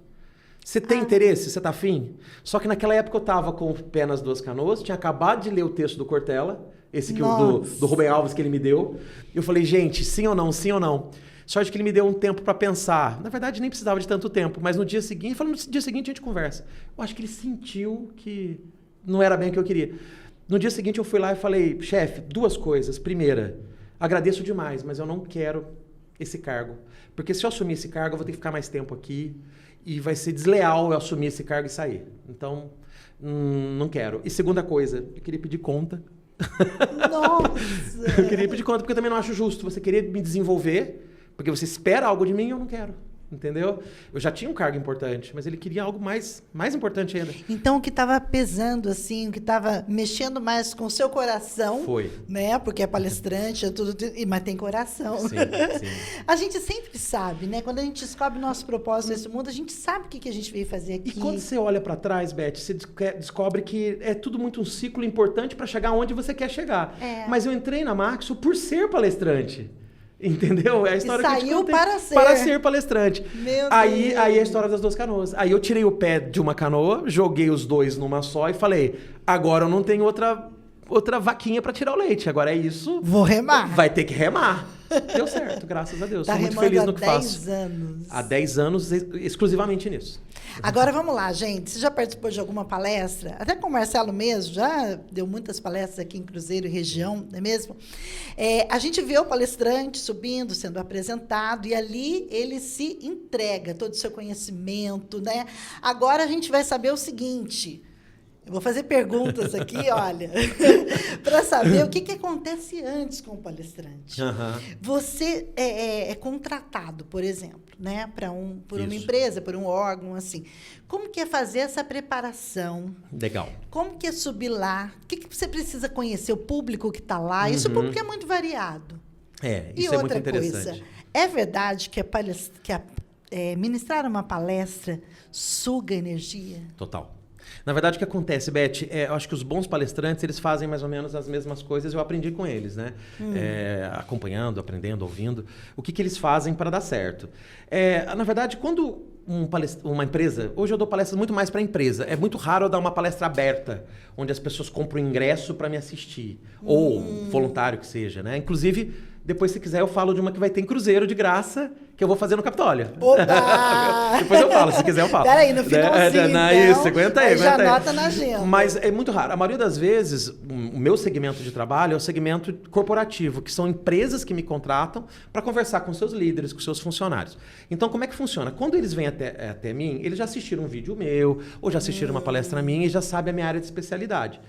Você tem interesse? Você está afim? Só que naquela época eu estava com o pé nas duas canoas, tinha acabado de ler o texto do Cortella, esse que do Rubem Alves que ele me deu. Eu falei, gente, sim ou não, sim ou não? Sorte que ele me deu um tempo para pensar. Na verdade, nem precisava de tanto tempo, mas no dia seguinte, no dia seguinte a gente conversa. Eu acho que ele sentiu que não era bem o que eu queria. No dia seguinte eu fui lá e falei, chefe, 2 coisas. Primeira, agradeço demais, mas eu não quero esse cargo. Porque se eu assumir esse cargo, eu vou ter que ficar mais tempo aqui e vai ser desleal eu assumir esse cargo e sair. Então, não quero. E segunda coisa, eu queria pedir conta. Nossa! Eu queria pedir conta porque eu também não acho justo. Você querer me desenvolver... Porque você espera algo de mim e eu não quero. Entendeu? Eu já tinha um cargo importante, mas ele queria algo mais importante ainda. Então, o que estava pesando, assim, o que estava mexendo mais com o seu coração... Foi. Né? Porque é palestrante, é tudo, mas tem coração. Sim, sim. A gente sempre sabe, né? Quando a gente descobre o nosso propósito nesse mundo, a gente sabe o que a gente veio fazer aqui. E quando você olha para trás, Beth, você descobre que é tudo muito um ciclo importante para chegar onde você quer chegar. Mas eu entrei na Maxon por ser palestrante. Entendeu? É a história que eu te contei. Para ser palestrante. Meu aí Deus. é a história das 2 canoas. Aí eu tirei o pé de uma canoa, joguei os 2 numa só e falei, agora eu não tenho outra vaquinha para tirar o leite. Agora é isso. Vou remar. Vai ter que remar. Deu certo, graças a Deus. Tá Sou muito feliz no que faço. Há 10 anos. Há 10 anos, exclusivamente nisso. Agora vamos lá, gente. Você já participou de alguma palestra? Até com o Marcelo mesmo, já deu muitas palestras aqui em Cruzeiro e região, não é mesmo? A gente vê o palestrante subindo, sendo apresentado, e ali ele se entrega todo o seu conhecimento, né? Agora a gente vai saber o seguinte. Eu vou fazer perguntas aqui, olha, para saber o que acontece antes com o palestrante. Você é contratado, por exemplo, né, por uma empresa, por um órgão, assim. Como que é fazer essa preparação? Legal. Como que é subir lá? O que você precisa conhecer? O público que está lá? Isso o público é muito variado. Isso é muito interessante. Coisa, é verdade que ministrar uma palestra suga energia? Total. Na verdade, o que acontece, Beth, eu acho que os bons palestrantes, eles fazem mais ou menos as mesmas coisas, eu aprendi com eles, né? Acompanhando, aprendendo, ouvindo. O que eles fazem para dar certo? Na verdade, quando uma empresa... Hoje eu dou palestras muito mais para empresa. É muito raro eu dar uma palestra aberta, onde as pessoas compram ingresso para me assistir. Ou voluntário que seja, né? Inclusive, depois, se quiser, eu falo de uma que vai ter em Cruzeiro de graça, que eu vou fazer no Capitólio. Opa! Depois eu falo, se quiser eu falo. Peraí, no finalzinho, então, isso, aguenta aí. Já anota na agenda. Mas é muito raro. A maioria das vezes, o meu segmento de trabalho é o segmento corporativo, que são empresas que me contratam para conversar com seus líderes, com seus funcionários. Então, como é que funciona? Quando eles vêm até mim, eles já assistiram um vídeo meu, ou já assistiram uma palestra minha e já sabem a minha área de especialidade.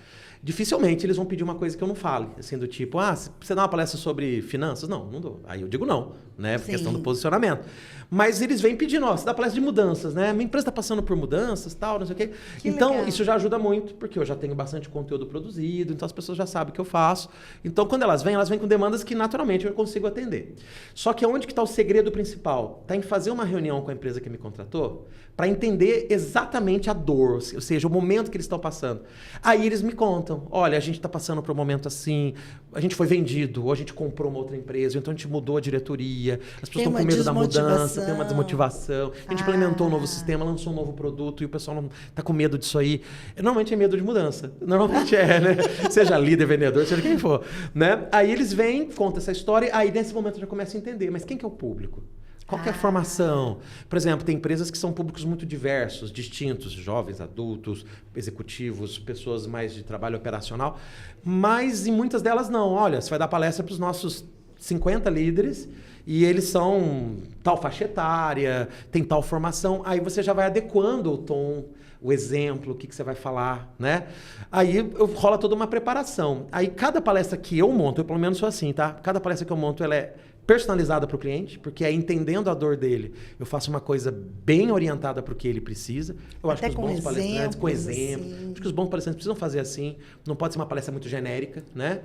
dificilmente eles vão pedir uma coisa que eu não fale. Assim, do tipo, você dá uma palestra sobre finanças? Não, não dou. Aí eu digo não, né? Por questão do posicionamento. Mas eles vêm pedindo, você dá palestra de mudanças, né? Minha empresa está passando por mudanças, tal, não sei o quê. Então, legal. Isso já ajuda muito, porque eu já tenho bastante conteúdo produzido, então as pessoas já sabem o que eu faço. Então, quando elas vêm com demandas que naturalmente eu consigo atender. Só que onde que está o segredo principal? Está em fazer uma reunião com a empresa que me contratou para entender exatamente a dor, ou seja, o momento que eles estão passando. Aí eles me contam, olha, a gente está passando por um momento assim, a gente foi vendido, ou a gente comprou uma outra empresa, ou então a gente mudou a diretoria, as pessoas estão com medo da mudança, tem uma desmotivação, a gente implementou um novo sistema, lançou um novo produto e o pessoal não está com medo disso aí. Normalmente é medo de mudança, normalmente né? Seja líder, vendedor, seja quem for. Né? Aí eles vêm, contam essa história, aí nesse momento eu já começo a entender, mas quem que é o público? Qual que é a formação? Por exemplo, tem empresas que são públicos muito diversos, distintos, jovens, adultos, executivos, pessoas mais de trabalho operacional, mas em muitas delas não. Olha, você vai dar palestra para os nossos 50 líderes e eles são tal faixa etária, tem tal formação, aí você já vai adequando o tom, o exemplo, o que você vai falar, né? Aí rola toda uma preparação. Aí cada palestra que eu monto, eu pelo menos sou assim, tá? Cada palestra que eu monto, ela é personalizada para o cliente, porque é entendendo a dor dele, eu faço uma coisa bem orientada para o que ele precisa. Eu acho que os bons palestrantes, com exemplo, assim. Acho que os bons palestrantes precisam fazer assim, não pode ser uma palestra muito genérica, né?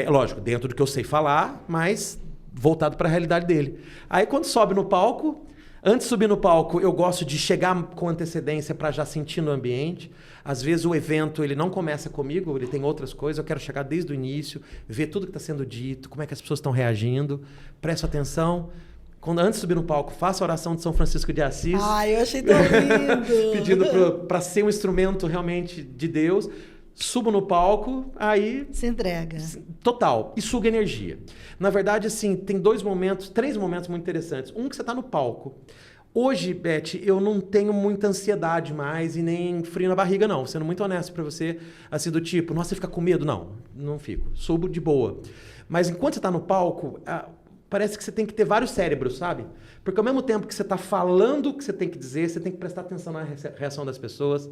Lógico, dentro do que eu sei falar, mas voltado para a realidade dele. Aí quando sobe no palco, antes de subir no palco, eu gosto de chegar com antecedência para já sentir no ambiente. Às vezes o evento ele não começa comigo, ele tem outras coisas. Eu quero chegar desde o início, ver tudo que está sendo dito, como é que as pessoas estão reagindo. Presto atenção. Antes de subir no palco, faço a oração de São Francisco de Assis. Eu achei tão lindo! Pedindo para ser um instrumento realmente de Deus. Subo no palco, aí... Se entrega. Total. E suga energia. Na verdade, assim, tem 3 momentos muito interessantes. Um que você está no palco. Hoje, Beth, eu não tenho muita ansiedade mais e nem frio na barriga, não. Sendo muito honesto para você, assim, do tipo, nossa, você fica com medo? Não, não fico. Subo de boa. Mas enquanto você está no palco, parece que você tem que ter vários cérebros, sabe? Porque ao mesmo tempo que você está falando o que você tem que dizer, você tem que prestar atenção na reação das pessoas.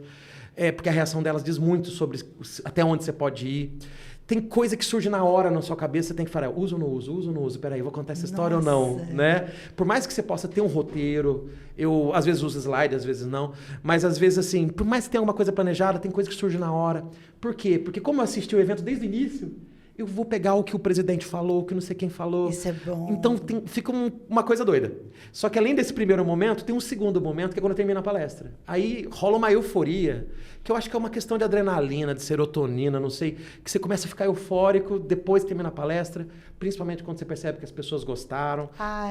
Porque a reação delas diz muito sobre até onde você pode ir. Tem coisa que surge na hora na sua cabeça, você tem que falar, uso ou não uso, uso ou não uso, peraí, vou contar essa história ou não, né? Por mais que você possa ter um roteiro, eu às vezes uso slide, às vezes não, mas às vezes assim, por mais que tenha alguma coisa planejada, tem coisa que surge na hora. Por quê? Porque como eu assisti o evento desde o início, eu vou pegar o que o presidente falou, o que não sei quem falou. Isso é bom. Então fica uma coisa doida. Só que além desse primeiro momento, tem um segundo momento, que é quando termina a palestra. Aí rola uma euforia, que eu acho que é uma questão de adrenalina, de serotonina, não sei, que você começa a ficar eufórico depois que termina a palestra, principalmente quando você percebe que as pessoas gostaram.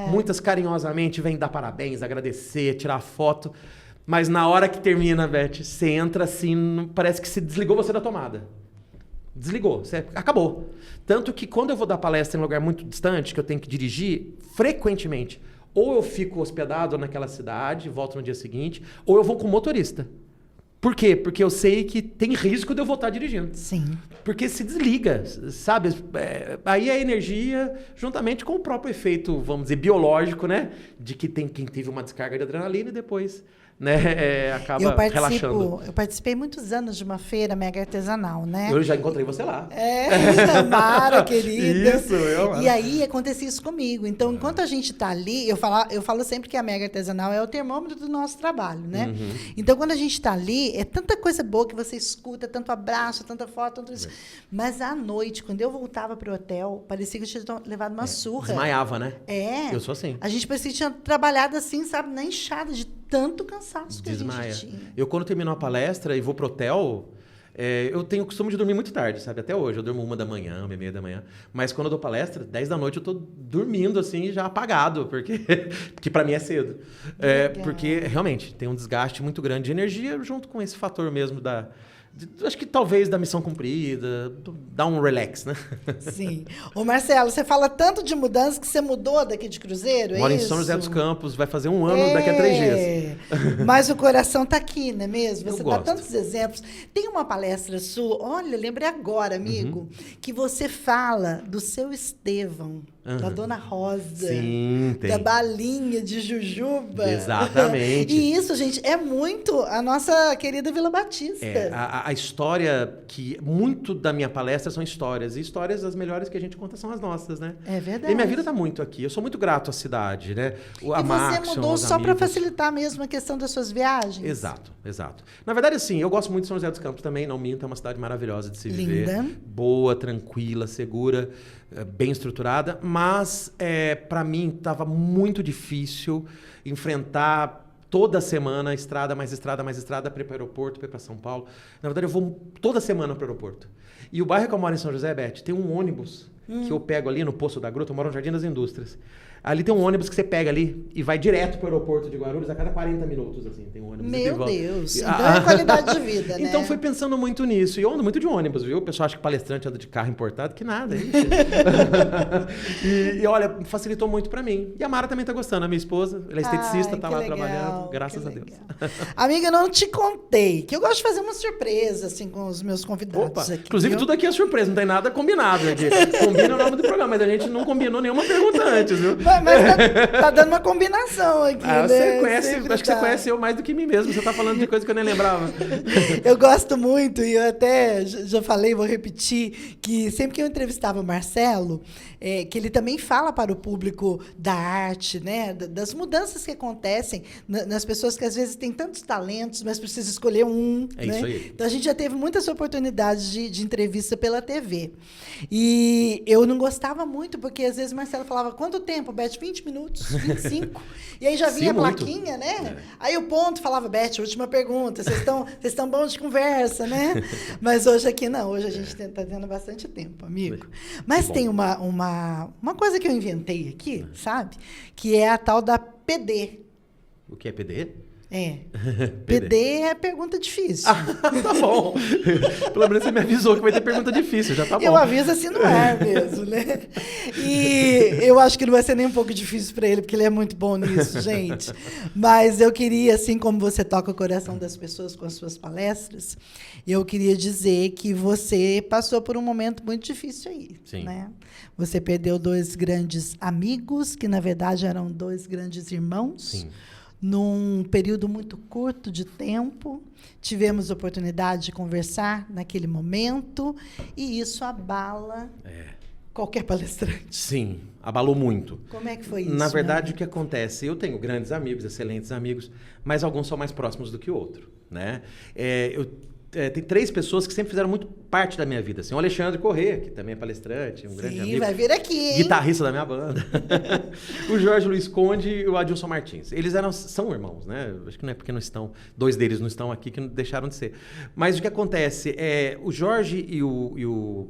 Muitas carinhosamente vêm dar parabéns, agradecer, tirar foto. Mas na hora que termina, Beth, você entra assim, parece que se desligou você da tomada. Desligou, acabou. Tanto que quando eu vou dar palestra em um lugar muito distante, que eu tenho que dirigir, frequentemente, ou eu fico hospedado naquela cidade, volto no dia seguinte, ou eu vou com motorista. Por quê? Porque eu sei que tem risco de eu voltar dirigindo. Sim. Porque se desliga, sabe? Aí a energia, juntamente com o próprio efeito, vamos dizer, biológico, né? De que tem quem teve uma descarga de adrenalina e depois... né, acaba relaxando. Eu participei muitos anos de uma feira mega artesanal, né? Eu já encontrei você lá. Mara, querida. Isso, eu. E aí acontecia isso comigo. Então, enquanto a gente tá ali, eu falo sempre que a mega artesanal é o termômetro do nosso trabalho, né? Uhum. Então, quando a gente tá ali, é tanta coisa boa que você escuta, tanto abraço, tanta foto, tanto isso. Mas à noite, quando eu voltava pro hotel, parecia que eu tinha levado uma surra. Desmaiava, né? Eu sou assim. A gente parecia que tinha trabalhado assim, sabe, na enxada, de tanto cansaço que Desmaia. a gente tinha. Eu, quando termino uma palestra e vou pro hotel, eu tenho o costume de dormir muito tarde, sabe? Até hoje. Eu durmo 1 da manhã, 1h30 da manhã. Mas quando eu dou palestra, 10 da noite, eu tô dormindo, assim, já apagado, porque para mim é cedo. Porque, realmente, tem um desgaste muito grande de energia junto com esse fator mesmo acho que talvez da missão cumprida, dá um relax, né? Sim. Ô Marcelo, você fala tanto de mudança que você mudou daqui de Cruzeiro, Moro em São José dos Campos, vai fazer 1 ano daqui a 3 dias. Mas o coração tá aqui, não é mesmo? Você dá tantos exemplos. Tem uma palestra sua, olha, lembrei agora, amigo, que você fala do seu Estevão, da Dona Rosa, sim, tem. Da balinha de Jujuba. Exatamente. E isso, gente, é muito a nossa querida Vila Batista. a história que... Muito da minha palestra são histórias. E histórias, as melhores que a gente conta são as nossas, né? É verdade. E minha vida está muito aqui. Eu sou muito grato à cidade, né? E você mudou só para facilitar mesmo a questão das suas viagens? Exato, exato. Na verdade, assim, eu gosto muito de São José dos Campos também, não minto, é uma cidade maravilhosa de se viver. Linda. Boa, tranquila, segura, bem estruturada. Mas, para mim, estava muito difícil enfrentar... Toda semana, estrada, mais estrada, mais estrada, para ir para o aeroporto, para ir para São Paulo. Na verdade, eu vou toda semana para o aeroporto. E o bairro que eu moro em São José, Beth, tem um ônibus que eu pego ali no Poço da Gruta, eu moro no Jardim das Indústrias. Ali tem um ônibus que você pega ali e vai direto para o aeroporto de Guarulhos a cada 40 minutos, assim, tem um ônibus. Meu Deus, então é qualidade de vida, né? Então fui pensando muito nisso. E eu ando muito de ônibus, viu? O pessoal acha que palestrante anda de carro importado, que nada. E olha, facilitou muito para mim. E a Mara também tá gostando, a minha esposa, ela é esteticista, tá lá trabalhando, graças a Deus. Amiga, eu não te contei, que eu gosto de fazer uma surpresa, assim, com os meus convidados. Opa, aqui, inclusive, tudo aqui é surpresa, não tem nada combinado aqui. Combina o nome do programa, mas a gente não combinou nenhuma pergunta antes, viu? Mas tá dando uma combinação aqui, né? Você conhece, acho que você conhece eu mais do que mim mesmo. Você tá falando de coisa que eu nem lembrava. Eu gosto muito, e eu até já falei, vou repetir, que sempre que eu entrevistava o Marcelo, que ele também fala para o público da arte, né? Das mudanças que acontecem nas pessoas que às vezes têm tantos talentos, mas precisam escolher um. É, né? Isso aí. Então a gente já teve muitas oportunidades de entrevista pela TV. E eu não gostava muito, porque às vezes o Marcelo falava, quanto tempo, Beth? 20 minutos, 25. E aí já vinha a plaquinha, né? Aí o ponto falava, Beth, última pergunta, vocês estão bons de conversa, né? Mas hoje aqui não, hoje a gente está tendo bastante tempo, amigo. Mas tem uma coisa que eu inventei aqui, sabe? Que é a tal da PD. O que é PD? PD é pergunta difícil. Tá bom. Pelo menos você me avisou que vai ter pergunta difícil, já tá bom. Eu aviso assim no ar mesmo, né? E eu acho que não vai ser nem um pouco difícil para ele, porque ele é muito bom nisso, gente. Mas eu queria, assim como você toca o coração das pessoas com as suas palestras, eu queria dizer que você passou por um momento muito difícil aí. Sim. Né? Você perdeu 2 grandes amigos, que na verdade eram 2 grandes irmãos. Sim. Num período muito curto de tempo, tivemos oportunidade de conversar naquele momento, e isso abala qualquer palestrante. Sim, abalou muito. Como é que foi isso? Na verdade, o que acontece? Eu tenho grandes amigos, excelentes amigos, mas alguns são mais próximos do que o outro, né? Tem 3 pessoas que sempre fizeram muito parte da minha vida. Assim, o Alexandre Corrêa, que também é palestrante, um grande amigo. Vai vir aqui, hein? Guitarrista da minha banda. O Jorge Luiz Conde e o Adilson Martins. Eles são irmãos, né? Acho que não é porque não estão... 2 deles não estão aqui que deixaram de ser. Mas o que acontece o Jorge e o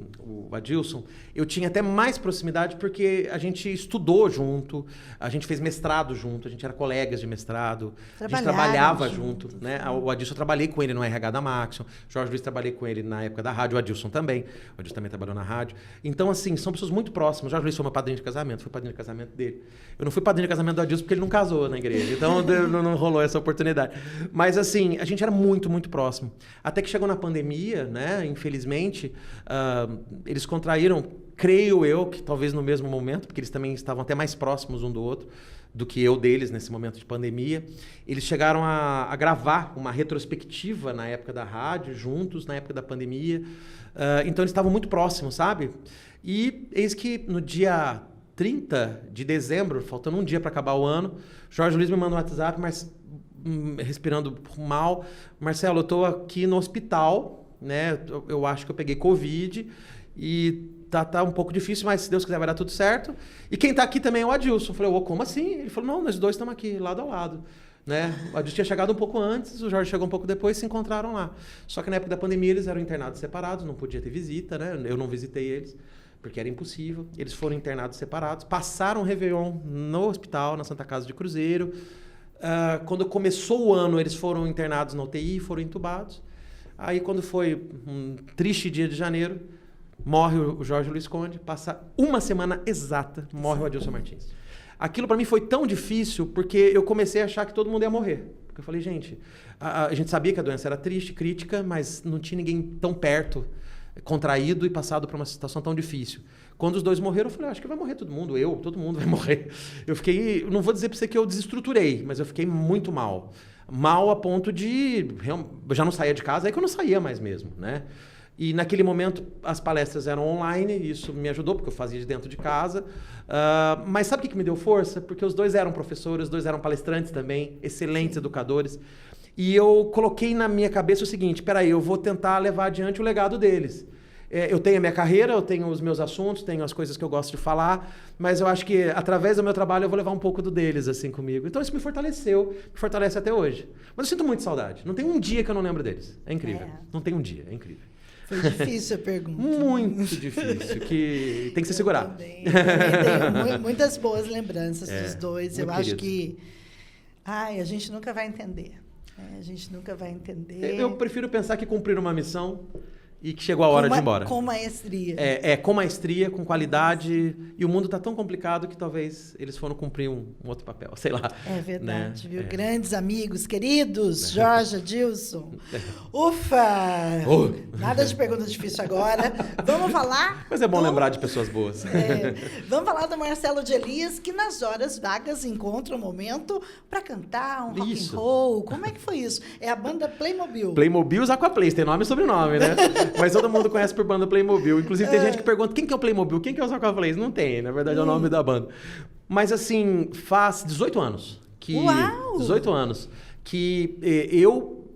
Adilson, eu tinha até mais proximidade porque a gente estudou junto, a gente fez mestrado junto, a gente era colegas de mestrado, a gente trabalhava junto, né? O Adilson, eu trabalhei com ele no RH da Maxion, Jorge Luiz, trabalhei com ele na época da rádio, o Adilson também. O Adilson também trabalhou na rádio. Então, assim, são pessoas muito próximas. O Jorge Luiz foi meu padrinho de casamento, fui padrinho de casamento dele. Eu não fui padrinho de casamento do Adilson porque ele não casou na igreja. Então, não rolou essa oportunidade. Mas, assim, a gente era muito, muito próximo. Até que chegou na pandemia, né? Infelizmente, eles contraíram, creio eu, que talvez no mesmo momento, porque eles também estavam até mais próximos um do outro do que eu deles nesse momento de pandemia. Eles chegaram a gravar uma retrospectiva na época da rádio, juntos, na época da pandemia. Então, eles estavam muito próximos, sabe? E eis que no dia 30 de dezembro, faltando um dia para acabar o ano, Jorge Luiz me manda um WhatsApp, mas respirando mal. Marcelo, eu estou aqui no hospital, né? Eu acho que eu peguei Covid e tá um pouco difícil, mas se Deus quiser vai dar tudo certo. E quem tá aqui também é o Adilson. Eu falei, como assim? Ele falou, não, nós 2 estamos aqui, lado a lado. Né? O Adilson tinha chegado um pouco antes, o Jorge chegou um pouco depois, se encontraram lá. Só que na época da pandemia eles eram internados separados, não podia ter visita, né? Eu não visitei eles, porque era impossível. Eles foram internados separados, passaram o Réveillon no hospital, na Santa Casa de Cruzeiro. Quando começou o ano, eles foram internados na UTI, foram entubados. Aí, quando foi um triste dia de janeiro, morre o Jorge Luiz Conde, passa uma semana exata, morre o Adilson Martins. Aquilo para mim foi tão difícil porque eu comecei a achar que todo mundo ia morrer. Porque eu falei, gente, a gente sabia que a doença era triste, crítica, mas não tinha ninguém tão perto contraído e passado por uma situação tão difícil. Quando os dois morreram, eu falei, acho que vai morrer todo mundo, todo mundo vai morrer. Eu fiquei, não vou dizer para você que eu desestruturei, mas eu fiquei muito mal. Mal a ponto de... Eu já não saía de casa, aí que eu não saía mais mesmo, né? E naquele momento as palestras eram online, e isso me ajudou, porque eu fazia de dentro de casa. Mas sabe o que me deu força? Porque os dois eram professores, os dois eram palestrantes também, excelentes educadores. E eu coloquei na minha cabeça o seguinte, peraí, eu vou tentar levar adiante o legado deles. Eu tenho a minha carreira, eu tenho os meus assuntos, tenho as coisas que eu gosto de falar, mas eu acho que através do meu trabalho eu vou levar um pouco do deles assim comigo. Então isso me fortaleceu, me fortalece até hoje. Mas eu sinto muito saudade. Não tem um dia que eu não lembro deles. É incrível. Não tem um dia, é incrível. Foi difícil a pergunta. Muito difícil, que tem que se segurar. Também tenho muitas boas lembranças dos dois. Eu acho que a gente nunca vai entender. A gente nunca vai entender. Eu prefiro pensar que cumpriram uma missão e que chegou a hora de ir embora. Com maestria. Com maestria, com qualidade. E o mundo está tão complicado que talvez eles foram cumprir um outro papel, sei lá. É verdade, né? Viu? Grandes amigos, queridos, Jorge, Adilson. Ufa! Nada de pergunta difícil agora. Vamos falar... Mas é bom lembrar de pessoas boas. Vamos falar do Marcelo de Elias, que nas horas vagas encontra um momento para cantar um rock and roll. Como é que foi isso? É a banda Playmobil. Playmobil os Aquaplays, tem nome e sobrenome, né? Mas todo mundo conhece por banda Playmobil. Inclusive tem gente que pergunta, quem que é o Playmobil? Quem que é os Aquaplays? Não tem, na verdade é o nome da banda. Mas assim, faz 18 anos. Uau! 18 anos que eu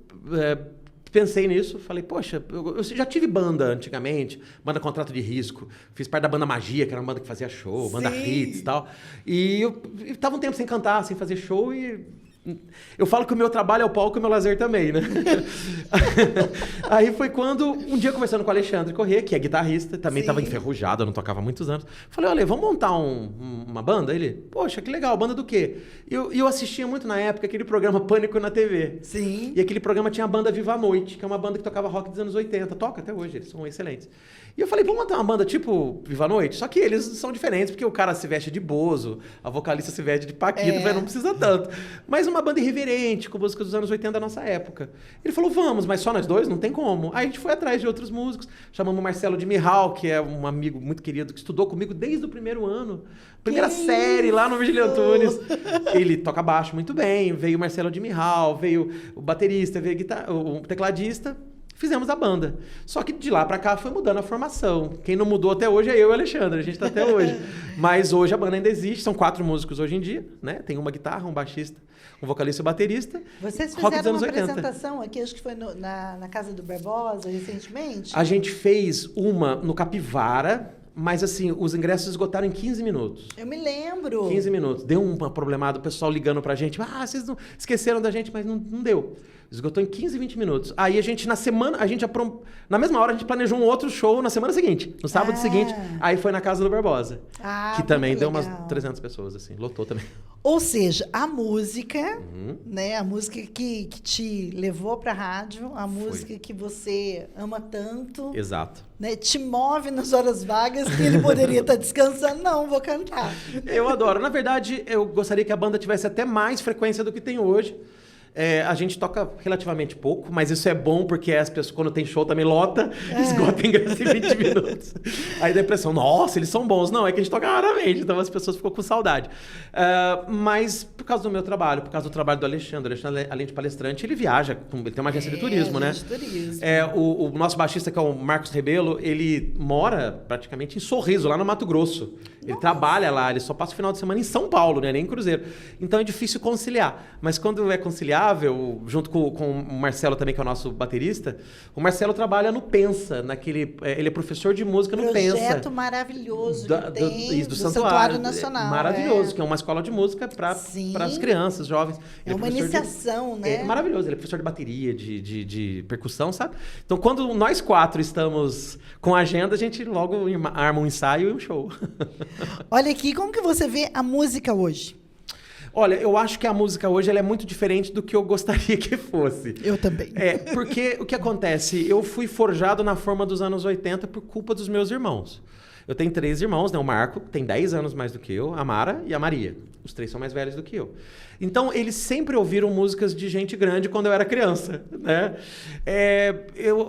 pensei nisso, falei, poxa, eu já tive banda antigamente, banda Contrato de Risco, fiz parte da banda Magia, que era uma banda que fazia show, banda Hits e tal. E eu tava um tempo sem cantar, sem fazer show e... Eu falo que o meu trabalho é o palco e o meu lazer também, né? Aí foi quando, um dia conversando com o Alexandre Corrêa, que é guitarrista, também estava enferrujado, eu não tocava há muitos anos. Falei, olha, vamos montar uma banda? Ele, poxa, que legal, banda do quê? E eu assistia muito na época aquele programa Pânico na TV. Sim. E aquele programa tinha a banda Viva a Noite, que é uma banda que tocava rock dos anos 80. Toca até hoje, eles são excelentes. E eu falei, vamos montar uma banda tipo Viva a Noite? Só que eles são diferentes, porque o cara se veste de Bozo, a vocalista se veste de Paquito, não precisa tanto. Mas uma banda irreverente, com músicas dos anos 80 da nossa época. Ele falou, vamos, mas só nós dois? Não tem como. Aí a gente foi atrás de outros músicos, chamamos o Marcelo de Mihal, que é um amigo muito querido, que estudou comigo desde o primeiro ano. Primeira série lá no Virgílio Antunes. Ele toca baixo muito bem, veio o Marcelo de Mihal, veio o baterista, veio o tecladista. Fizemos a banda. Só que de lá pra cá foi mudando a formação. Quem não mudou até hoje é eu e o Alexandre. A gente tá até hoje. Mas hoje a banda ainda existe. São 4 músicos hoje em dia, né? Tem uma guitarra, um baixista, um vocalista e um baterista. Vocês fizeram uma apresentação aqui, acho que foi na Casa do Barbosa, recentemente? A gente fez uma no Capivara, mas assim, os ingressos esgotaram em 15 minutos. Eu me lembro. 15 minutos. Deu uma problemada, o pessoal ligando pra gente. Vocês não esqueceram da gente, mas não deu. Esgotou em 15, 20 minutos. Aí a gente, na mesma hora, a gente planejou um outro show na semana seguinte. No sábado seguinte, aí foi na Casa do Barbosa. Que também deu umas 300 pessoas, assim. Lotou também. Ou seja, a música, né? A música que te levou pra rádio, a música que você ama tanto. Exato. Né, te move nas horas vagas que ele poderia estar descansando. Não, vou cantar. Eu adoro. Na verdade, eu gostaria que a banda tivesse até mais frequência do que tem hoje. A gente toca relativamente pouco, mas isso é bom porque as pessoas, quando tem show, também lota, esgota ingresso em 20 minutos. Aí dá a impressão, nossa, eles são bons. Não, é que a gente toca raramente, então as pessoas ficam com saudade. Mas por causa do meu trabalho, por causa do trabalho do Alexandre, além de palestrante, ele viaja, ele tem uma agência de turismo, né? De turismo. O nosso baixista, que é o Marcos Rebelo, ele mora praticamente em Sorriso, lá no Mato Grosso. Ele trabalha lá, ele só passa o final de semana em São Paulo, né? Nem em Cruzeiro. Então é difícil conciliar. Mas quando é conciliável, junto com o Marcelo também, que é o nosso baterista, o Marcelo trabalha no Pensa, ele é professor de música no Pensa. Projeto maravilhoso que tem do Santuário Nacional. Maravilhoso, que é uma escola de música para as crianças, jovens. É uma iniciação, né? É maravilhoso, ele é professor de bateria, de percussão, sabe? Então quando nós 4 estamos com a agenda, a gente logo arma um ensaio e um show. Olha aqui, como que você vê a música hoje? Olha, eu acho que a música hoje ela é muito diferente do que eu gostaria que fosse. Eu também. Porque o que acontece? Eu fui forjado na forma dos anos 80 por culpa dos meus irmãos. Eu tenho 3 irmãos, né? O Marco tem 10 anos mais do que eu, a Mara e a Maria. Os 3 são mais velhos do que eu. Então, eles sempre ouviram músicas de gente grande quando eu era criança, né?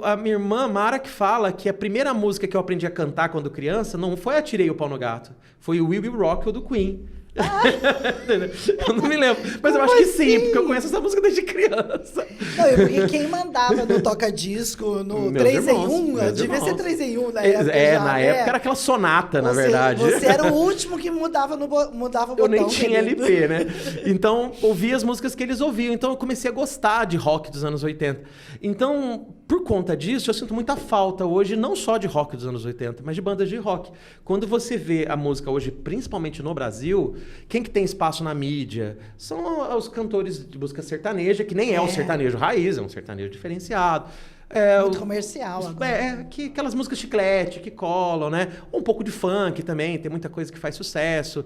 A minha irmã, Mara, que fala que a primeira música que eu aprendi a cantar quando criança não foi Atirei o Pau no Gato, foi o We Will Rock You do Queen. Eu não me lembro, mas eu acho que sim, porque eu conheço essa música desde criança. Não, e quem mandava no toca-disco, no 3 em 1, devia ser 3 em 1 na época. Na época era aquela sonata, na verdade. Você era o último que mudava o botão. Eu nem tinha LP, né? Então, ouvia as músicas que eles ouviam. Então, eu comecei a gostar de rock dos anos 80. Então, por conta disso, eu sinto muita falta hoje, não só de rock dos anos 80, mas de bandas de rock. Quando você vê a música hoje, principalmente no Brasil, quem que tem espaço na mídia? São os cantores de música sertaneja, que nem é o sertanejo raiz, é um sertanejo diferenciado. Muito comercial agora. Aquelas músicas chiclete que colam, né? Um pouco de funk também, tem muita coisa que faz sucesso.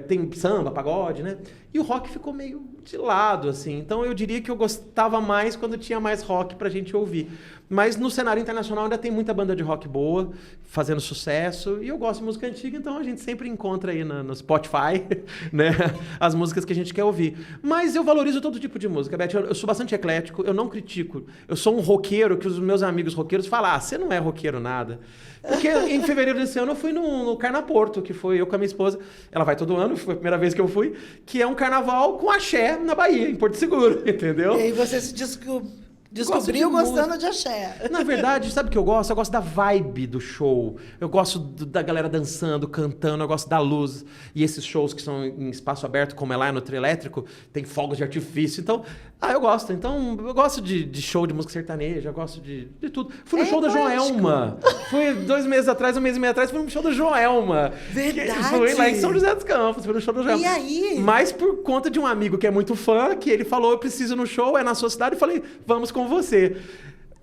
Tem samba, pagode, né? E o rock ficou meio de lado, assim. Então eu diria que eu gostava mais quando tinha mais rock pra gente ouvir. Mas no cenário internacional ainda tem muita banda de rock boa, fazendo sucesso. E eu gosto de música antiga, então a gente sempre encontra aí no Spotify, né, as músicas que a gente quer ouvir. Mas eu valorizo todo tipo de música, Beth. Eu sou bastante eclético, eu não critico. Eu sou um roqueiro que os meus amigos roqueiros falam, você não é roqueiro nada. Porque em fevereiro desse ano eu fui no Carnaporto, que foi eu com a minha esposa. Ela vai todo ano, foi a primeira vez que eu fui, que é um carnaval com axé na Bahia, em Porto Seguro, entendeu? E aí você se descobriu gostando de axé. Na verdade, sabe o que eu gosto? Eu gosto da vibe do show. Eu gosto da galera dançando, cantando. Eu gosto da luz. E esses shows que são em espaço aberto, como é lá no Trio Elétrico, tem fogos de artifício. Então, eu gosto. Então, eu gosto de show de música sertaneja. Eu gosto de tudo. Fui no show da Joelma. Fui 2 meses atrás, 1 mês e meio atrás, fui no show da Joelma. Verdade. Fui lá em São José dos Campos. Fui no show da Joelma. E aí? Mas por conta de um amigo que é muito fã, que ele falou, eu preciso ir no show, é na sua cidade. Eu falei, vamos com você.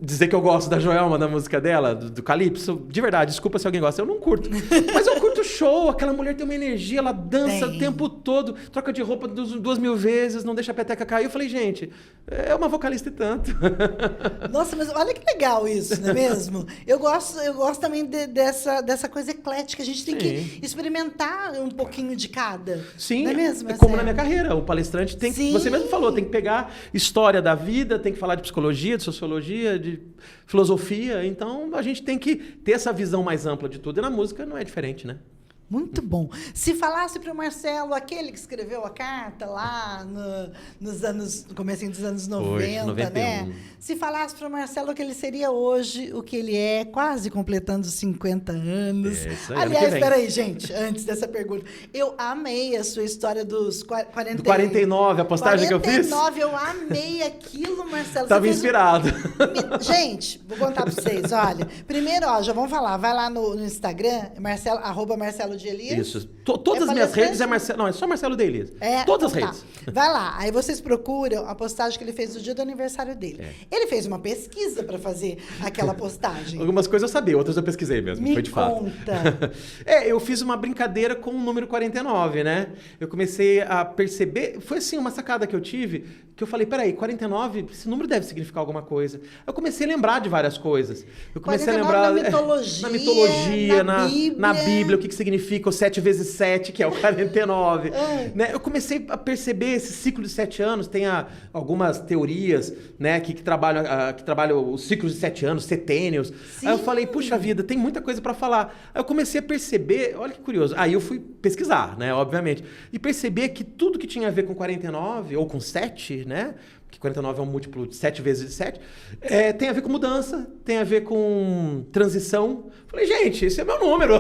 Dizer que eu gosto da Joelma, da música dela, do Calypso, de verdade, desculpa se alguém gosta, eu não curto. Mas eu curto o show, aquela mulher tem uma energia, ela dança o tempo todo, troca de roupa 2.000 vezes, não deixa a peteca cair. Eu falei, gente, é uma vocalista e tanto. Nossa, mas olha que legal isso, não é mesmo? Eu gosto também dessa coisa eclética, a gente tem que experimentar um pouquinho de cada. Sim, não é mesmo? Como na minha carreira, o palestrante tem que, você mesmo falou, tem que pegar história da vida, tem que falar de psicologia, de sociologia, de filosofia, então a gente tem que ter essa visão mais ampla de tudo, e na música não é diferente, né? Muito bom. Se falasse para o Marcelo, aquele que escreveu a carta lá no comecinho dos anos 90, 91. né? Se falasse para o Marcelo que ele seria hoje o que ele é, quase completando 50 anos. Isso aí, aliás, peraí, gente, antes dessa pergunta. Eu amei a sua história dos 40... Do 49, a postagem 49, que eu fiz. Eu amei aquilo, Marcelo. Estava inspirado. Gente, vou contar para vocês, olha. Primeiro, já vamos falar, vai lá no Instagram, @Marcelo de Elias. Isso. Todas as minhas redes é Marcelo. Não, é só Marcelo de Elias. Todas as redes. Vai lá. Aí vocês procuram a postagem que ele fez no dia do aniversário dele. Ele fez uma pesquisa para fazer aquela postagem. Algumas coisas eu sabia, outras eu pesquisei mesmo. Foi de fato. Conta. Eu fiz uma brincadeira com o número 49, né? Eu comecei a perceber. Foi assim, uma sacada que eu tive, que eu falei, peraí, 49, esse número deve significar alguma coisa. Eu comecei a lembrar de várias coisas. Eu comecei a lembrar. Na mitologia, na Bíblia, o que significa o 7 vezes 7, que é o 49. Né? Eu comecei a perceber esse ciclo de 7 anos. Tem algumas teorias, né, que trabalham os ciclos de 7 anos, setênios. Sim. Aí eu falei, puxa vida, tem muita coisa para falar. Aí eu comecei a perceber, olha que curioso. Aí eu fui pesquisar, né, obviamente, e perceber que tudo que tinha a ver com 49 ou com 7, né? Que 49 é um múltiplo de 7 vezes 7, tem a ver com mudança, tem a ver com transição. Falei, gente, esse é meu número.